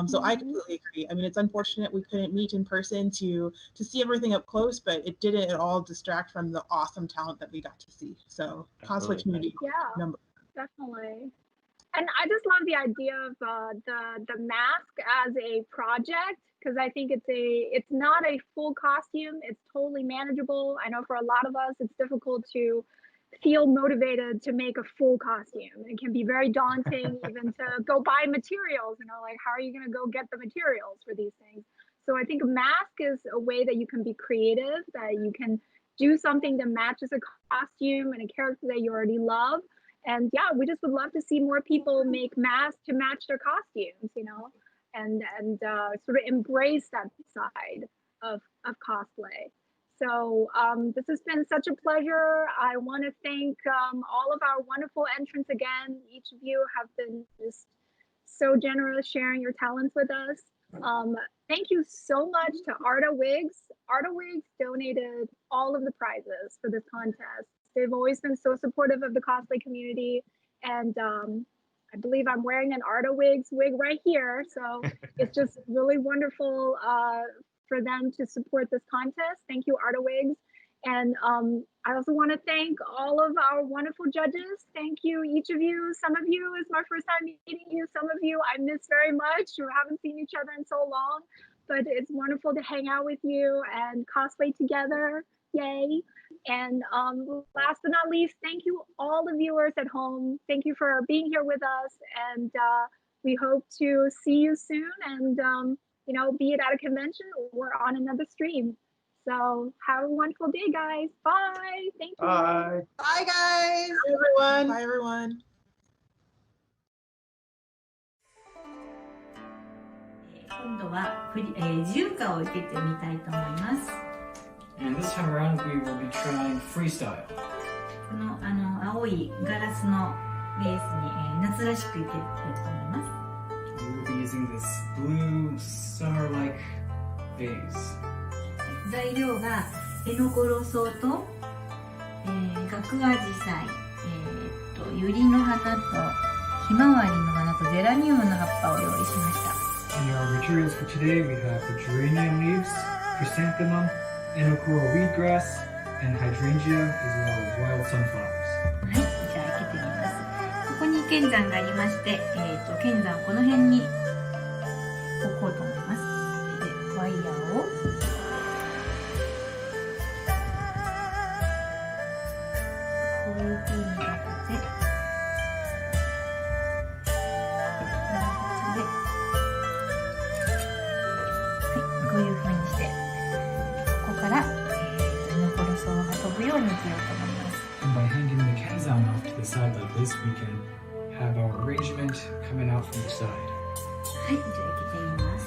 So I completely agree. I mean, it's unfortunate we couldn't meet in person to see everything up close, but it didn't at all distract from the awesome talent that we got to see. So cosplay community, definitely. And I just love the idea of the mask as a project, because I think it's not a full costume. It's totally manageable. I know for a lot of us, it's difficult to feel motivated to make a full costume. It can be very daunting even to go buy materials, like how are you going to go get the materials for these things? So I think a mask is a way that you can be creative, that you can do something that matches a costume and a character that you already love. And yeah, we just would love to see more people make masks to match their costumes, and sort of embrace that side of cosplay. So this has been such a pleasure. I want to thank all of our wonderful entrants again. Each of you have been just so generous sharing your talents with us. Thank you so much to Arta Wigs. Arta Wigs donated all of the prizes for this contest. They've always been so supportive of the cosplay community, and I believe I'm wearing an Arta Wigs wig right here, so it's just really wonderful for them to support this contest. Thank you, Arta Wigs. And I also want to thank all of our wonderful judges. Thank you, each of you. Some of you is my first time meeting you. Some of you I miss very much. We haven't seen each other in so long. but it's wonderful to hang out with you and cosplay together. Yay! And last but not least, thank you all the viewers at home. Thank you for being here with us, and we hope to see you soon. And be it at a convention or on another stream. So have a wonderful day, guys. Bye. Thank you. Bye. Bye, guys. Bye, everyone. Bye, everyone. 今度は自由歌を受けてみたいと思います。 And this time around, we will be trying freestyle. この青いガラスのベースに、夏らしくいけたいと思います。 We will be using this blue summer-like vase. 材料がエノコロソウと、ガクアジサイ、ユリの花とひまわりの花とゼラニウムの葉っぱを用意しました。 And our materials for today, we have the geranium leaves, chrysanthemum, Enokuro wheatgrass, and hydrangea, as well as wild sunflowers. はい、じゃあ開けてみます。ここに剣山がありまして、剣山をこの辺に置こうと思います。で、ワイヤーをこういう風に立てて、こういう風にして、ここから、ノコロソウを運ぶようにしようと思います。 And by hanging the kenzan off to the side like this, we can have our arrangement coming out from the side. はい、じゃあ開けてみます。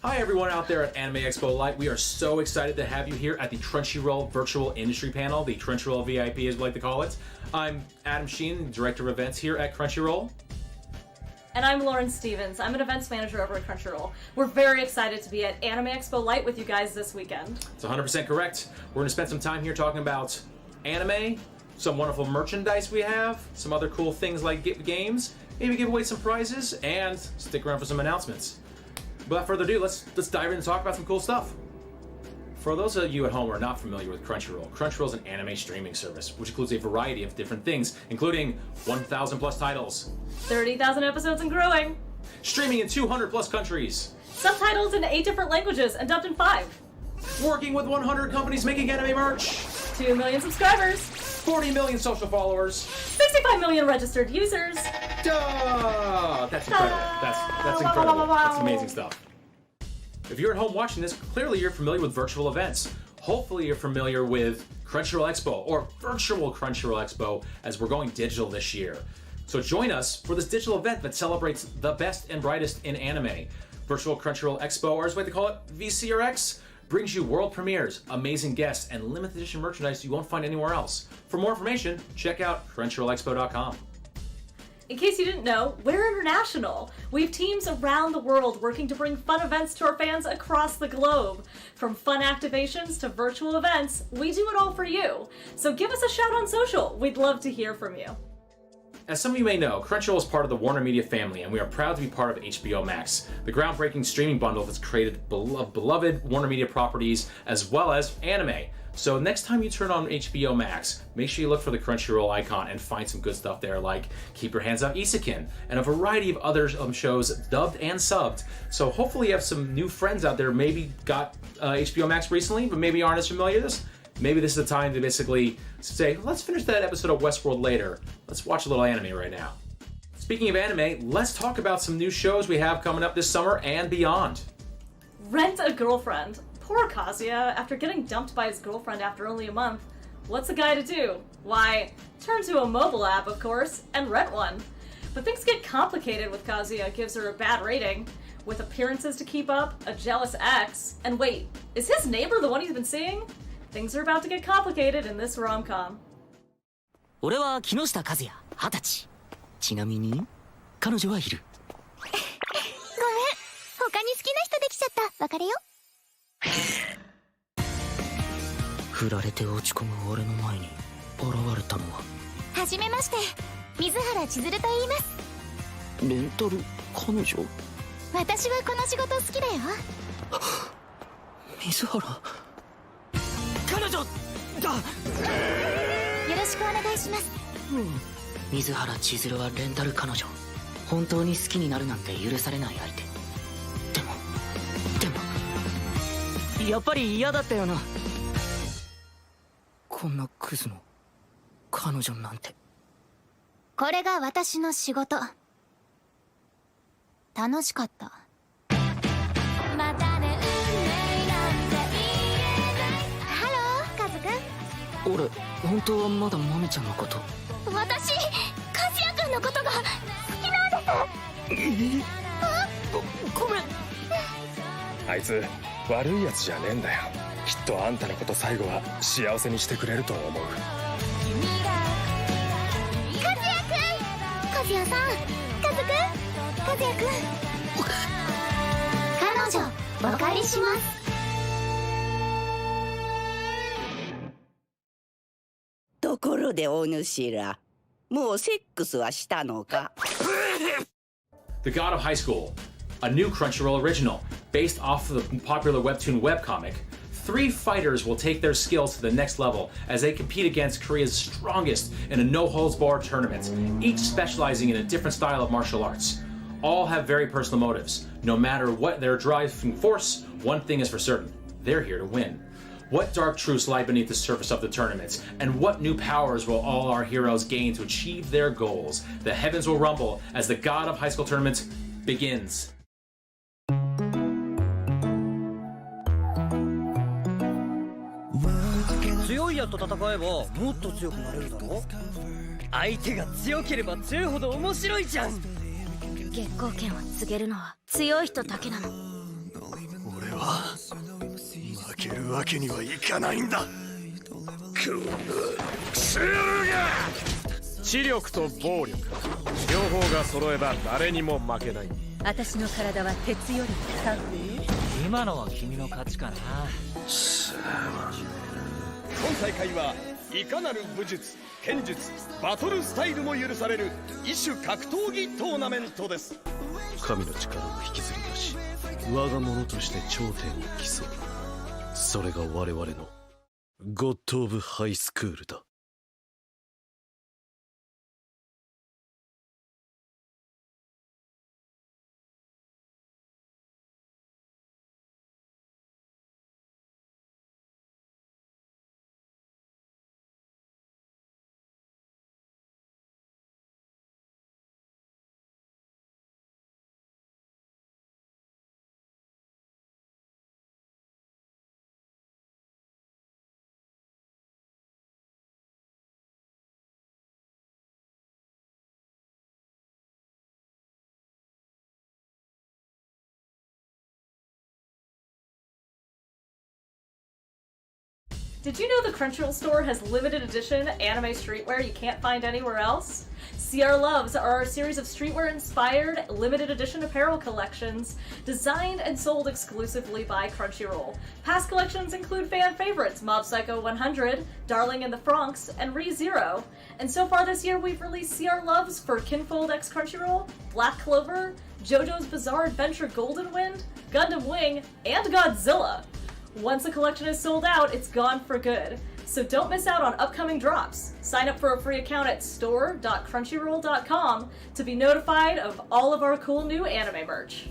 Hi everyone out there at Anime Expo Lite. We are so excited to have you here at the Crunchyroll Virtual Industry Panel, the Crunchyroll VIP as we like to call it. I'm Adam Sheen, Director of Events here at Crunchyroll. And I'm Lauren Stevens. I'm an events manager over at Crunchyroll. We're very excited to be at Anime Expo Lite with you guys this weekend. It's 100% correct. We're going to spend some time here talking about anime, some wonderful merchandise we have, some other cool things like games, maybe give away some prizes, and stick around for some announcements. Without further ado, let's dive in and talk about some cool stuff. For those of you at home who are not familiar with Crunchyroll, Crunchyroll is an anime streaming service, which includes a variety of different things, including 1,000 plus titles, 30,000 episodes and growing, streaming in 200 plus countries, subtitles in 8 different languages and dubbed in 5, working with 100 companies making anime merch, 2 million subscribers, 40 million social followers, 65 million registered users. Duh! That's incredible. That's incredible. That's amazing stuff. If you're at home watching this, clearly you're familiar with virtual events. Hopefully you're familiar with Crunchyroll Expo, or Virtual Crunchyroll Expo, as we're going digital this year. So join us for this digital event that celebrates the best and brightest in anime. Virtual Crunchyroll Expo, or as we like to call it, VCRX, brings you world premieres, amazing guests, and limited edition merchandise you won't find anywhere else. For more information, check out CrunchyrollExpo.com. In case you didn't know, we're international. We have teams around the world working to bring fun events to our fans across the globe. From fun activations to virtual events, we do it all for you. So give us a shout on social. We'd love to hear from you. As some of you may know, Crunchyroll is part of the Warner Media family, and we are proud to be part of HBO Max, the groundbreaking streaming bundle that's created beloved Warner Media properties as well as anime. So next time you turn on HBO Max, make sure you look for the Crunchyroll icon and find some good stuff there, like Keep Your Hands Off Isekin, and a variety of other shows dubbed and subbed. So hopefully you have some new friends out there, maybe got HBO Max recently, but maybe aren't as familiar with this. Maybe this is the time to basically say, let's finish that episode of Westworld later. Let's watch a little anime right now. Speaking of anime, let's talk about some new shows we have coming up this summer and beyond. Rent a Girlfriend. Poor Kazuya, after getting dumped by his girlfriend after only a month, what's a guy to do? Why, turn to a mobile app, of course, and rent one. But things get complicated with Kazuya gives her a bad rating, with appearances to keep up, a jealous ex, and wait, is his neighbor the one he's been seeing? Things are about to get complicated in this rom-com. 俺は木下和也、20歳。ちなみに、彼女はいる。ごめん、他に好きな人できちゃった。別れよ。振られて落ち込む俺の前に現れたのは。はじめまして、水原千鶴と言います。レンタル彼女？私はこの仕事好きだよ。水原。彼女だ。よろしくお願いします。水原千鶴はレンタル彼女。本当に好きになるなんて許されない相手。でもやっぱり嫌だったよな。こんなクズの彼女なんて。これが私の仕事。楽しかった。またね、運命なんて言えない。ハロー、カズくん。俺本当はまだマミちゃんのこと。私、和也くんのことが好きなんです。ごめん。あいつ悪いやつじゃねえんだよ。きっとあんたのこと最後は幸せにしてくれると思う。和也くん、和也さん、カズくん、和也くん。彼女、お借りします。ところでお主ら、もうセックスはしたのか？ The God of High School, a new Crunchyroll original based off of the popular webtoon webcomic. 3 fighters will take their skills to the next level as they compete against Korea's strongest in a no-holds-barred tournament, each specializing in a different style of martial arts. All have very personal motives. No matter what their driving force, one thing is for certain: they're here to win. What dark truths lie beneath the surface of the tournaments, and what new powers will all our heroes gain to achieve their goals? The heavens will rumble as the God of High School Tournament begins. 強いやつと戦えばもっと強くなれるだろ。相手が強ければ強いほど面白いじゃん。月光剣を告げるのは強い人だけなの。は負けるわけにはいかないんだ。このクソ野郎が！知力と暴力両方が揃えば誰にも負けない。私の体は鉄よりタフ。今のは君の勝ちかな。今大会はいかなる武術、剣術、バトルスタイルも許される異種格闘技トーナメントです。神の力を引きずり出し、我が物として頂点を競う。それが我々のゴッド・オブ・ハイスクールだ。Did you know the Crunchyroll store has limited edition anime streetwear you can't find anywhere else? CR Loves are our series of streetwear-inspired, limited edition apparel collections designed and sold exclusively by Crunchyroll. Past collections include fan favorites Mob Psycho 100, Darling in the Franxx, and ReZero. And so far this year we've released CR Loves for Kinfold x Crunchyroll, Black Clover, JoJo's Bizarre Adventure Golden Wind, Gundam Wing, and Godzilla. Once a collection is sold out, it's gone for good. So don't miss out on upcoming drops. Sign up for a free account at store.crunchyroll.com to be notified of all of our cool new anime merch.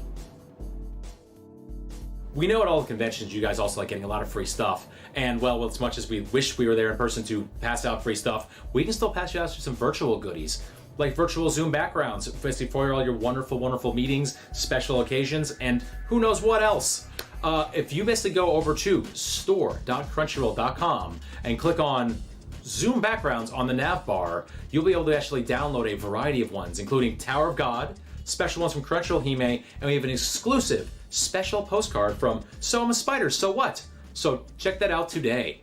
We know at all the conventions you guys also like getting a lot of free stuff. And well, as much as we wish we were there in person to pass out free stuff, we can still pass you out some virtual goodies. Like virtual Zoom backgrounds for all your wonderful, wonderful meetings, special occasions, and who knows what else. If you basically go over to store.crunchyroll.com and click on Zoom backgrounds on the nav bar, you'll be able to actually download a variety of ones, including Tower of God, special ones from Crunchyroll Hime, and we have an exclusive special postcard from Soma Spider, So What? So check that out today.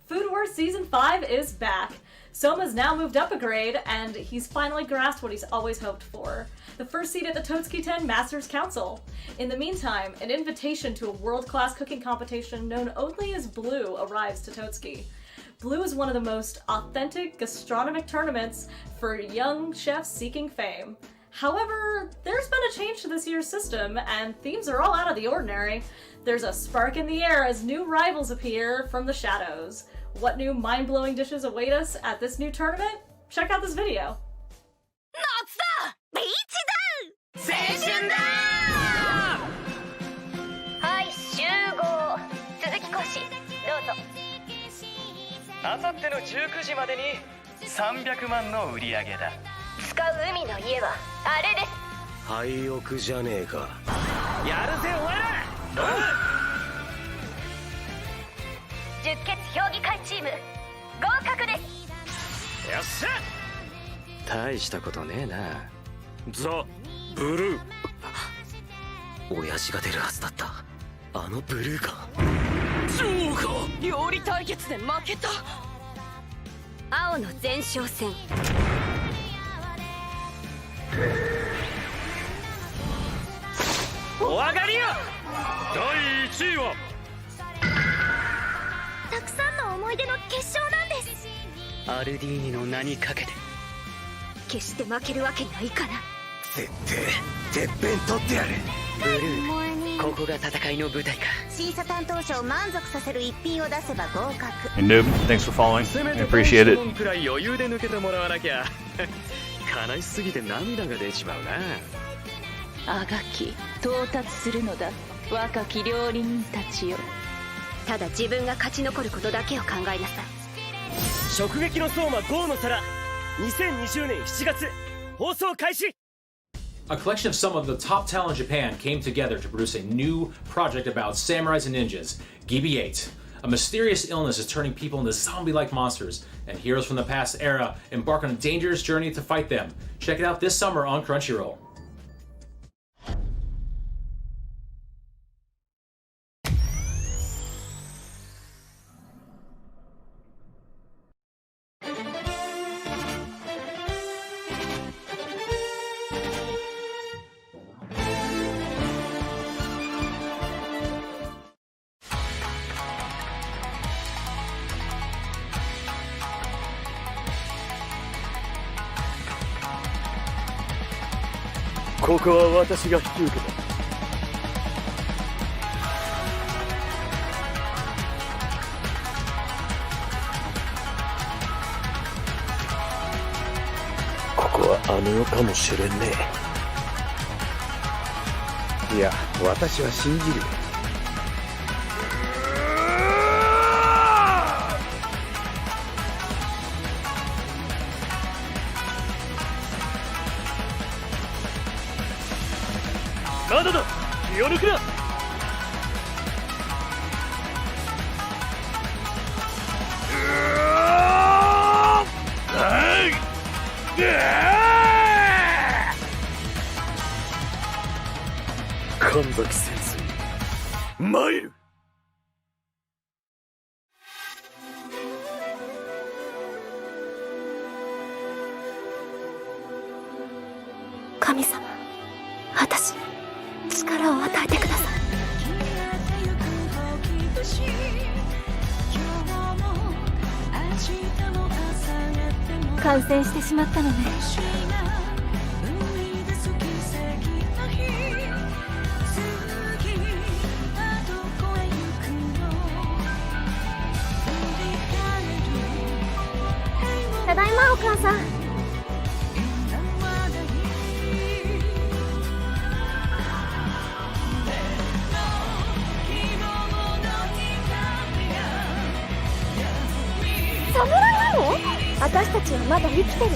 Food Wars Season 5 is back. Soma's now moved up a grade, and he's finally grasped what he's always hoped for. The first seat at the Totsuki 10 Masters Council. In the meantime, an invitation to a world-class cooking competition known only as Blue arrives to Totsuki. Blue is one of the most authentic gastronomic tournaments for young chefs seeking fame. However, there's been a change to this year's system, and themes are all out of the ordinary. There's a spark in the air as new rivals appear from the shadows. What new mind-blowing dishes await us at this new tournament? Check out this video. 夏だ！ビーチだ！青春だ！はい、集合。鈴木講師、どうぞ。あさっての19時までに300万の売り上げだ。使う海の家はあれです。廃屋じゃねえか。やるぜお前ら！十傑評議会チーム合格です。よっしゃ！大したことねえな。ザ・ブルー。親父が出るはずだった。あのブルーか。ジョーか。料理対決で負けた。青の前哨戦。お上がりよ。第1位はたくさんの思い出の決勝なんです。アルディーニの名にかけて。決して負けるわけにはいかない。絶対てっぺん取ってやる。ブルー、ここが戦いの舞台か。審査担当者を満足させる一品を出せば合格。 Hey Noob, thanks for following. I appreciate it. くらい余裕で抜けてもらわなきゃ。悲しすぎて涙が出ちまうな。あがき到達するのだ、若き料理人たちよ。ただ自分が勝ち残ることだけを考えなさい。直撃の相馬5の皿、2020年7月放送開始。 A collection of some of the top talent in Japan came together to produce a new project about samurais and ninjas, Gibi-8. A mysterious illness is turning people into zombie-like monsters, and heroes from the past era embark on a dangerous journey to fight them. Check it out this summer on Crunchyroll. ここは私が引き受けた。ここはあの世かもしれんねえ。いや、私は信じる。まだだ、気を抜くな。神崎先生、参る。神様、私に力を与えてください。感染してしまったのね。ただいま、お母さん。侍なの？私たちはまだ生きてる。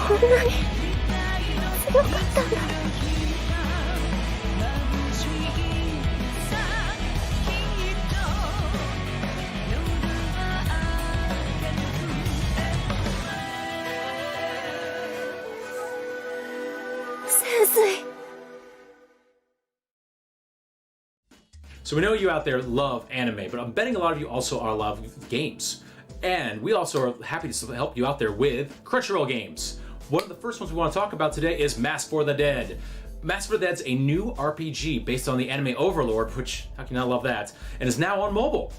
こんなに強かったんだ。So we know you out there love anime, but I'm betting a lot of you also are love games. And we also are happy to help you out there with Crunchyroll games. One of the first ones we want to talk about today is Mask for the Dead. Mask for the Dead's a new RPG based on the anime Overlord, which, how can you not love that, and is now on mobile.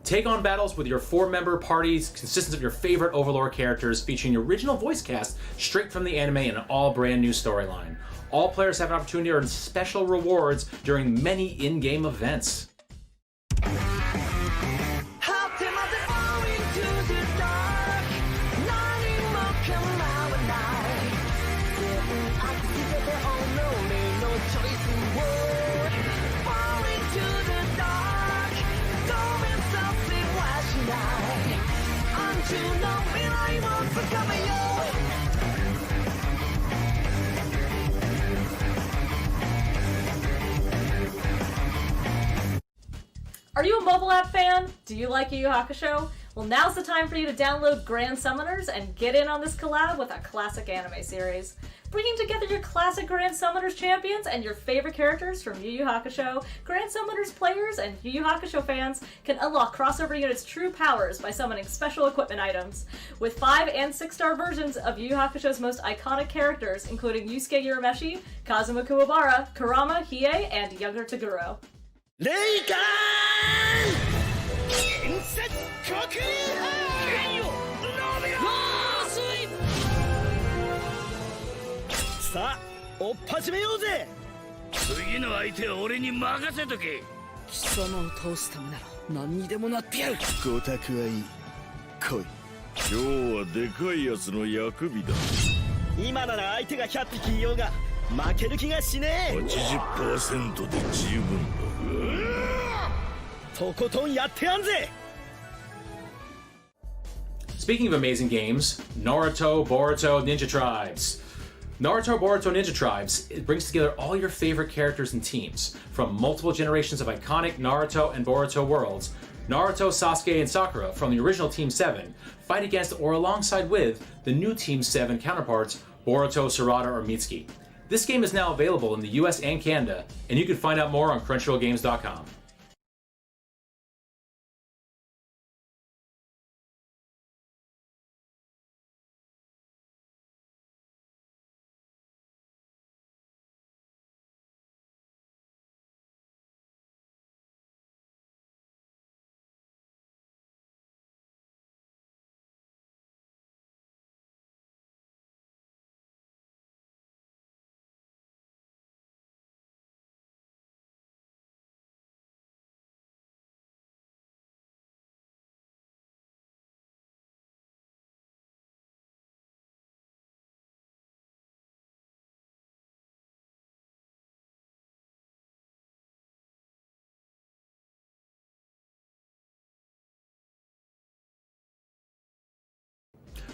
Take on battles with your 4-member parties, consisting of your favorite Overlord characters, featuring the original voice cast straight from the anime and an all brand new storyline. All players have an opportunity to earn special rewards during many in-game events. Are you a mobile app fan? Do you like Yu Yu Hakusho? Well, now's the time for you to download Grand Summoners and get in on this collab with a classic anime series. Bringing together your classic Grand Summoners champions and your favorite characters from Yu Yu Hakusho, Grand Summoners players and Yu Yu Hakusho fans can unlock crossover units' true powers by summoning special equipment items. With 5- and 6-star versions of Yu Yu Hakusho's most iconic characters, including Yusuke Urameshi, Kazuma Kuwabara, Kurama, Hiei, and younger Toguro. さあ、追っ始めようぜ。次の相手は俺に任せとけ。貴様を倒すためなら何にでもなってやる。ごたくはいい。来い。今日はでかいやつの役日だ。今なら相手が100匹いようが負ける気がしねえ。80% で十分だ。とことんやってやんぜ。 Speaking of amazing games, Naruto, Boruto, Ninja Tribes. Naruto, Boruto, Ninja Tribes, it brings together all your favorite characters and teams from multiple generations of iconic Naruto and Boruto worlds. Naruto, Sasuke, and Sakura from the original Team 7 fight against or alongside with the new Team 7 counterparts Boruto, Sarada, or Mitsuki. This game is now available in the US and Canada, and you can find out more on CrunchyrollGames.com.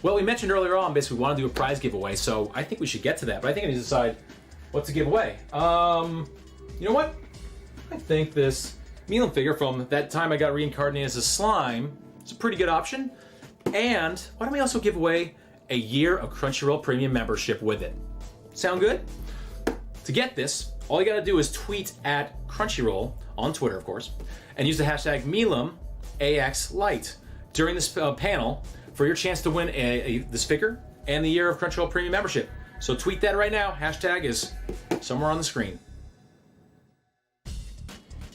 Well, we mentioned earlier on, basically, we want to do a prize giveaway, so I think we should get to that. But I think I need to decide what to give away. You know what? I think this Milan figure from that time I got reincarnated as a slime is a pretty good option. And why don't we also give away a year of Crunchyroll Premium membership with it? Sound good? To get this, all you gotta do is tweet at Crunchyroll, on Twitter of course, and use the hashtag Expo Lite during this panel for your chance to win this figure and the year of Crunchyroll Premium membership. So tweet that right now. Hashtag is somewhere on the screen.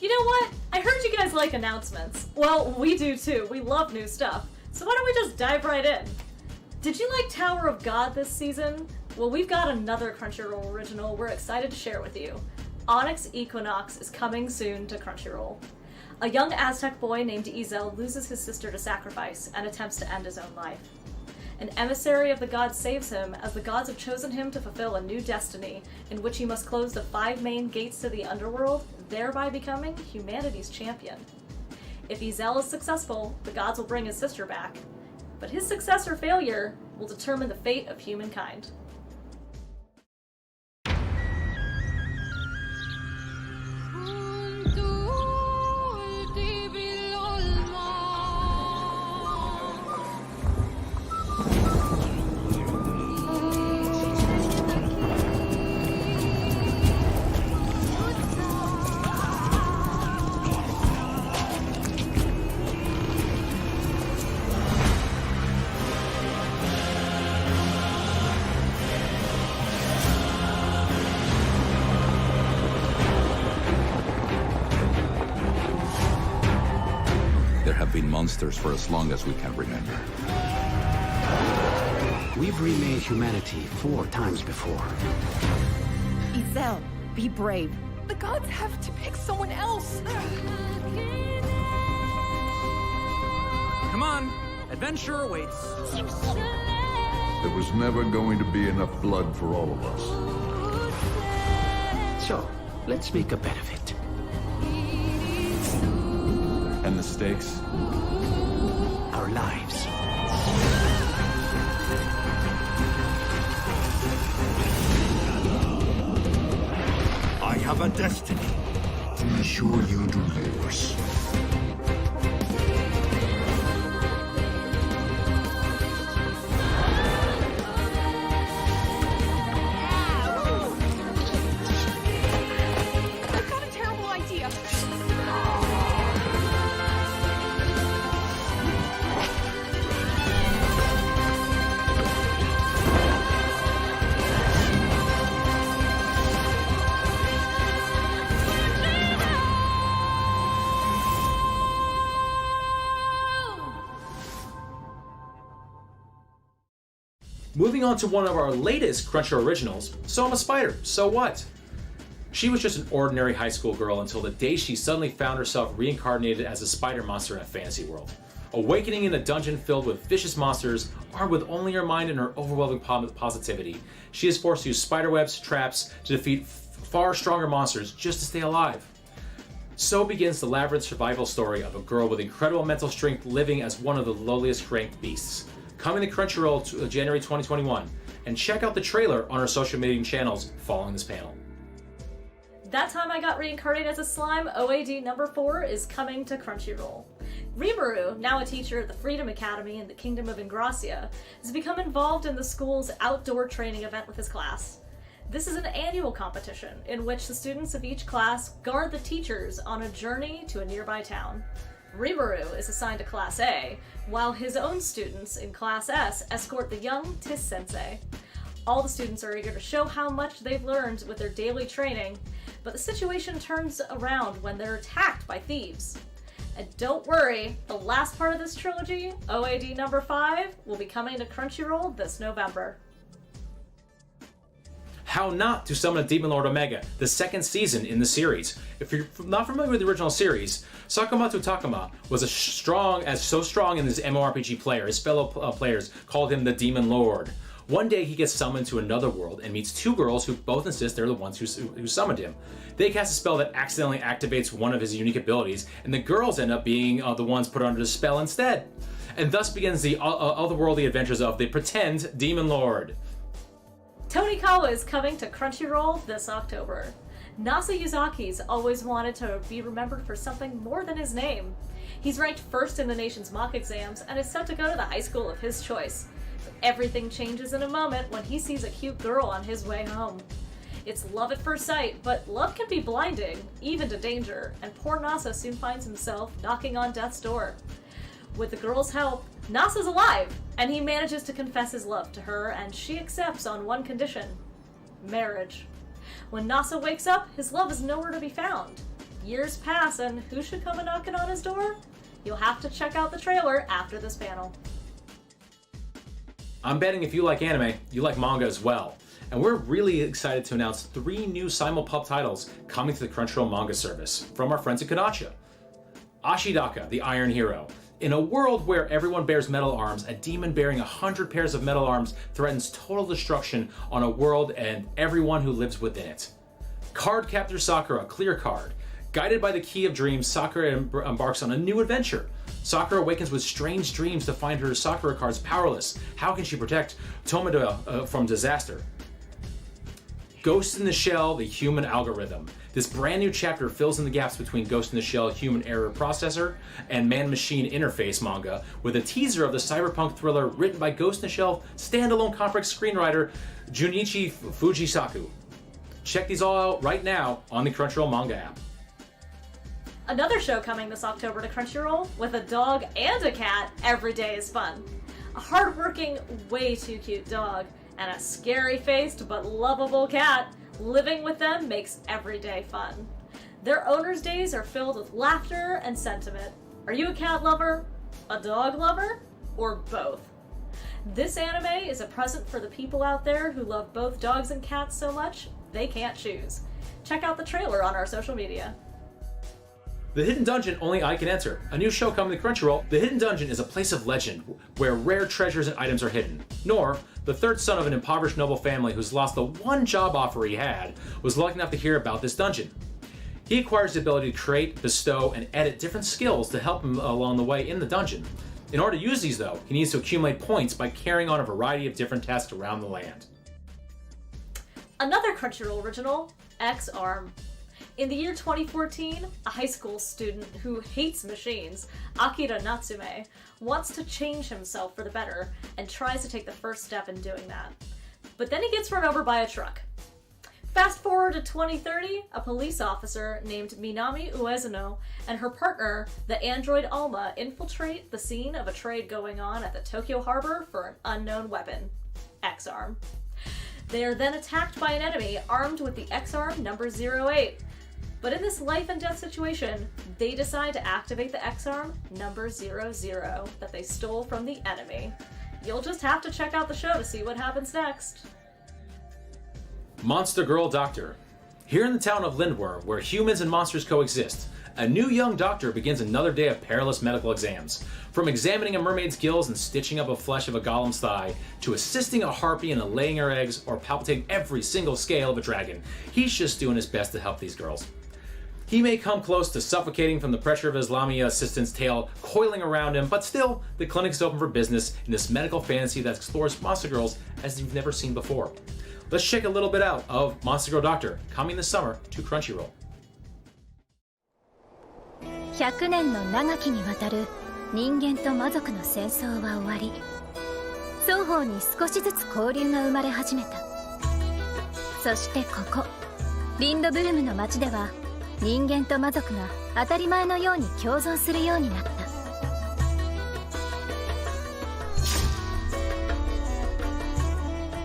You know what? I heard you guys like announcements. Well, we do too. We love new stuff. So why don't we just dive right in? Did you like Tower of God this season? Well, we've got another Crunchyroll original we're excited to share with you. Onyx Equinox is coming soon to Crunchyroll. A young Aztec boy named Izel loses his sister to sacrifice and attempts to end his own life. An emissary of the gods saves him as the gods have chosen him to fulfill a new destiny in which he must close the 5 main gates to the underworld, thereby becoming humanity's champion. If Izel is successful, the gods will bring his sister back, but his success or failure will determine the fate of humankind. Monsters for as long as we can remember. We've remade humanity 4 times before. Izel, be brave. The gods have to pick someone else. Come on, adventure awaits. There was never going to be enough blood for all of us. So, let's make a bet of it. And the stakes? Our lives. I have a destiny. Be sure you do yours. I've got a terrible idea. Moving on to one of our latest Crunchyroll originals, So I'm a Spider, So What? She was just an ordinary high school girl until the day she suddenly found herself reincarnated as a spider monster in a fantasy world. Awakening in a dungeon filled with vicious monsters, armed with only her mind and her overwhelming positivity, she is forced to use spiderwebs, traps, to defeat far stronger monsters just to stay alive. So begins the labyrinth survival story of a girl with incredible mental strength living as one of the lowliest ranked beasts. Coming to Crunchyroll January 2021, and check out the trailer on our social media channels following this panel. That Time I Got Reincarnated as a Slime, OAD number 4, is coming to Crunchyroll. Rimuru, now a teacher at the Freedom Academy in the Kingdom of Ingracia, has become involved in the school's outdoor training event with his class. This is an annual competition in which the students of each class guard the teachers on a journey to a nearby town. Rimuru is assigned to Class A, while his own students in Class S escort the young Tis Sensei. All the students are eager to show how much they've learned with their daily training, but the situation turns around when they're attacked by thieves. And don't worry, the last part of this trilogy, OAD number 5, will be coming to Crunchyroll this November. How Not to Summon a Demon Lord Omega, the second season in the series. If you're not familiar with the original series, Sakamoto Takuma was so strong in his MMORPG player, his fellow players called him the Demon Lord. One day he gets summoned to another world and meets 2 girls who both insist they're the ones who summoned him. They cast a spell that accidentally activates one of his unique abilities, and the girls end up being the ones put under the spell instead. and thus begins the otherworldly adventures of the pretend Demon Lord. Tonikawa is coming to Crunchyroll this October. Nasa Yuzaki's always wanted to be remembered for something more than his name. He's ranked first in the nation's mock exams and is set to go to the high school of his choice. But everything changes in a moment when he sees a cute girl on his way home. It's love at first sight, but love can be blinding, even to danger, and poor Nasa soon finds himself knocking on death's door. With the girl's help, Nasa's alive, and he manages to confess his love to her, and she accepts on one condition: marriage. When Nasa wakes up, his love is nowhere to be found. Years pass, and who should come knocking on his door? You'll have to check out the trailer after this panel. I'm betting if you like anime, you like manga as well. And we're really excited to announce 3 new simulpub titles coming to the Crunchyroll manga service from our friends at Kodansha. Ashidaka, the Iron Hero. In a world where everyone bears metal arms, a demon bearing 100 pairs of metal arms threatens total destruction on a world and everyone who lives within it. Cardcaptor Sakura, Clear Card. Guided by the Key of Dreams, Sakura embarks on a new adventure. Sakura awakens with strange dreams to find her Sakura cards powerless. How can she protect Tomoda from disaster? Ghost in the Shell, the Human Algorithm. This brand new chapter fills in the gaps between Ghost in the Shell Human Error Processor and Man-Machine Interface manga with a teaser of the cyberpunk thriller written by Ghost in the Shell standalone comic book screenwriter Junichi Fujisaku. Check these all out right now on the Crunchyroll manga app. Another show coming this October to Crunchyroll with a dog and a cat. Every day is fun. A hardworking, way too cute dog and a scary-faced but lovable cat. Living with them makes every day fun. Their owners' days are filled with laughter and sentiment. Are you a cat lover, a dog lover, or both? This anime is a present for the people out there who love both dogs and cats so much they can't choose. Check out the trailer on our social media. The Hidden Dungeon Only I Can Enter. A new show coming to Crunchyroll. The Hidden Dungeon is a place of legend where rare treasures and items are hidden. Nor, the third son of an impoverished noble family who's lost the one job offer he had, was lucky enough to hear about this dungeon. He acquires the ability to create, bestow, and edit different skills to help him along the way in the dungeon. In order to use these, though, he needs to accumulate points by carrying on a variety of different tasks around the land. Another Crunchyroll original, X-Arm. In the year 2014, a high school student who hates machines, Akira Natsume, wants to change himself for the better and tries to take the first step in doing that. But then he gets run over by a truck. Fast forward to 2030, a police officer named Minami Uezuno and her partner, the android Alma, infiltrate the scene of a trade going on at the Tokyo harbor for an unknown weapon, X-Arm. They are then attacked by an enemy armed with the X-Arm number 08. But in this life and death situation, they decide to activate the X-Arm number 00 that they stole from the enemy. You'll just have to check out the show to see what happens next. Monster Girl Doctor. Here in the town of Lindworm, where humans and monsters coexist, a new young doctor begins another day of perilous medical exams. From examining a mermaid's gills and stitching up the flesh of a golem's thigh, to assisting a harpy in laying her eggs, or palpitating every single scale of a dragon, he's just doing his best to help these girls. He may come close to suffocating from the pressure of his Lamia assistant's tail coiling around him, but still, the clinic's open for business in this medical fantasy that explores monster girls as you've never seen before. Let's check a little bit out of Monster Girl Doctor, coming this summer to Crunchyroll. 100年の長きにわたる人間と魔族の戦争は終わり、双方に少しずつ交流が生まれ始めた。そしてここリンドブルムの町では人間と魔族が当たり前のように共存するようになった。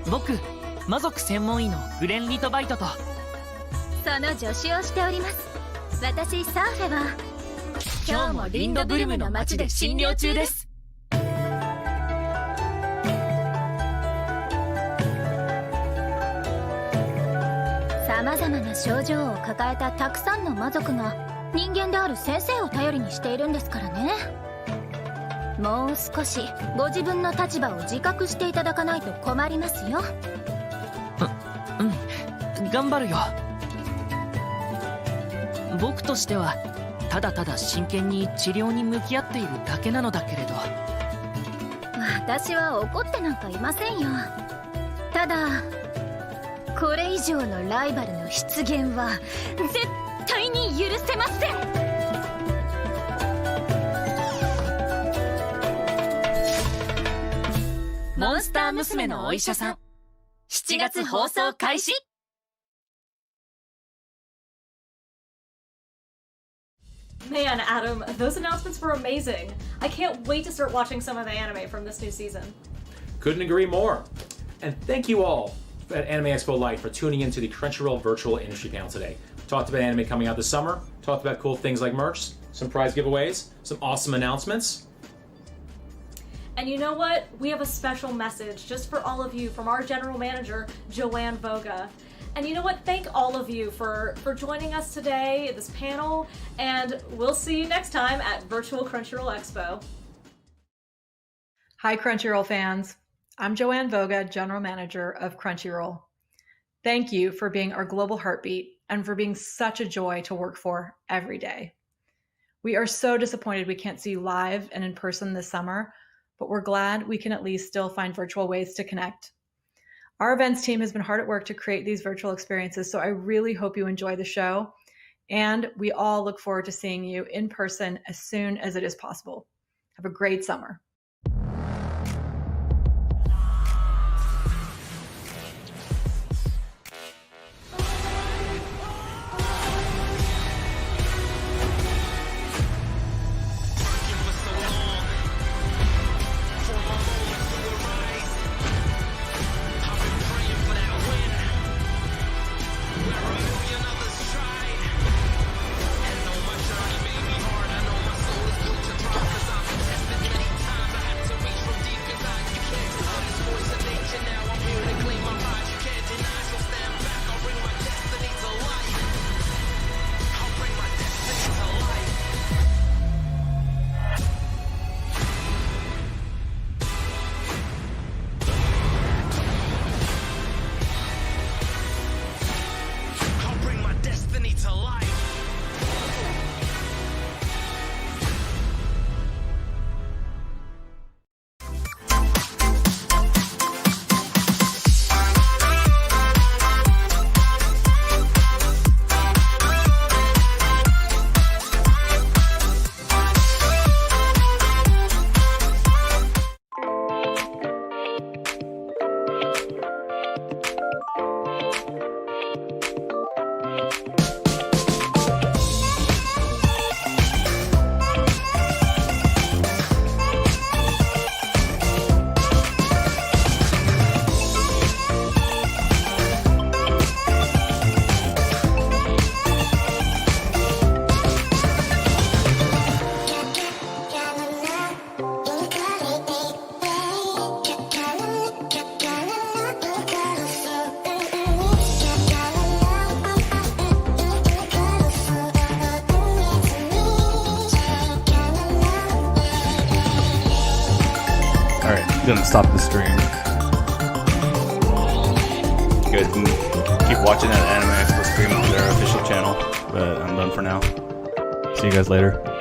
僕、魔族専門医のグレン・リトバイトとその助手をしております。私サーフェは今日もリンドブルムの町で診療中です。様々な症状を抱えたたくさんの魔族が人間である先生を頼りにしているんですからね。もう少しご自分の立場を自覚していただかないと困りますよ。頑張るよ。僕としてはただただ真剣に治療に向き合っているだけなのだけれど。私は怒ってなんかいませんよ。ただこれ以上のライバルの出現は絶対に許せません。モンスター娘のお医者さん7月放送開始。Man, Adam, those announcements were amazing. I can't wait to start watching some of the anime from this new season. Couldn't agree more. And thank you all at Anime Expo Lite for tuning into the Crunchyroll Virtual Industry Panel today. We talked about anime coming out this summer, talked about cool things like merch, some prize giveaways, some awesome announcements. And you know what? We have a special message just for all of you from our general manager, Joanne Voga. And you know what? Thank all of you for joining us today at this panel, and we'll see you next time at Virtual Crunchyroll Expo. Hi, Crunchyroll fans. I'm Joanne Voga, General Manager of Crunchyroll. Thank you for being our global heartbeat and for being such a joy to work for every day. We are so disappointed we can't see you live and in person this summer, but we're glad we can at least still find virtual ways to connect. Our events team has been hard at work to create these virtual experiences, so I really hope you enjoy the show, and we all look forward to seeing you in person as soon as it is possible. Have a great summer. I'm gonna stop the stream. You guys can keep watching that Anime Expo stream on their official channel, but I'm done for now. See you guys later.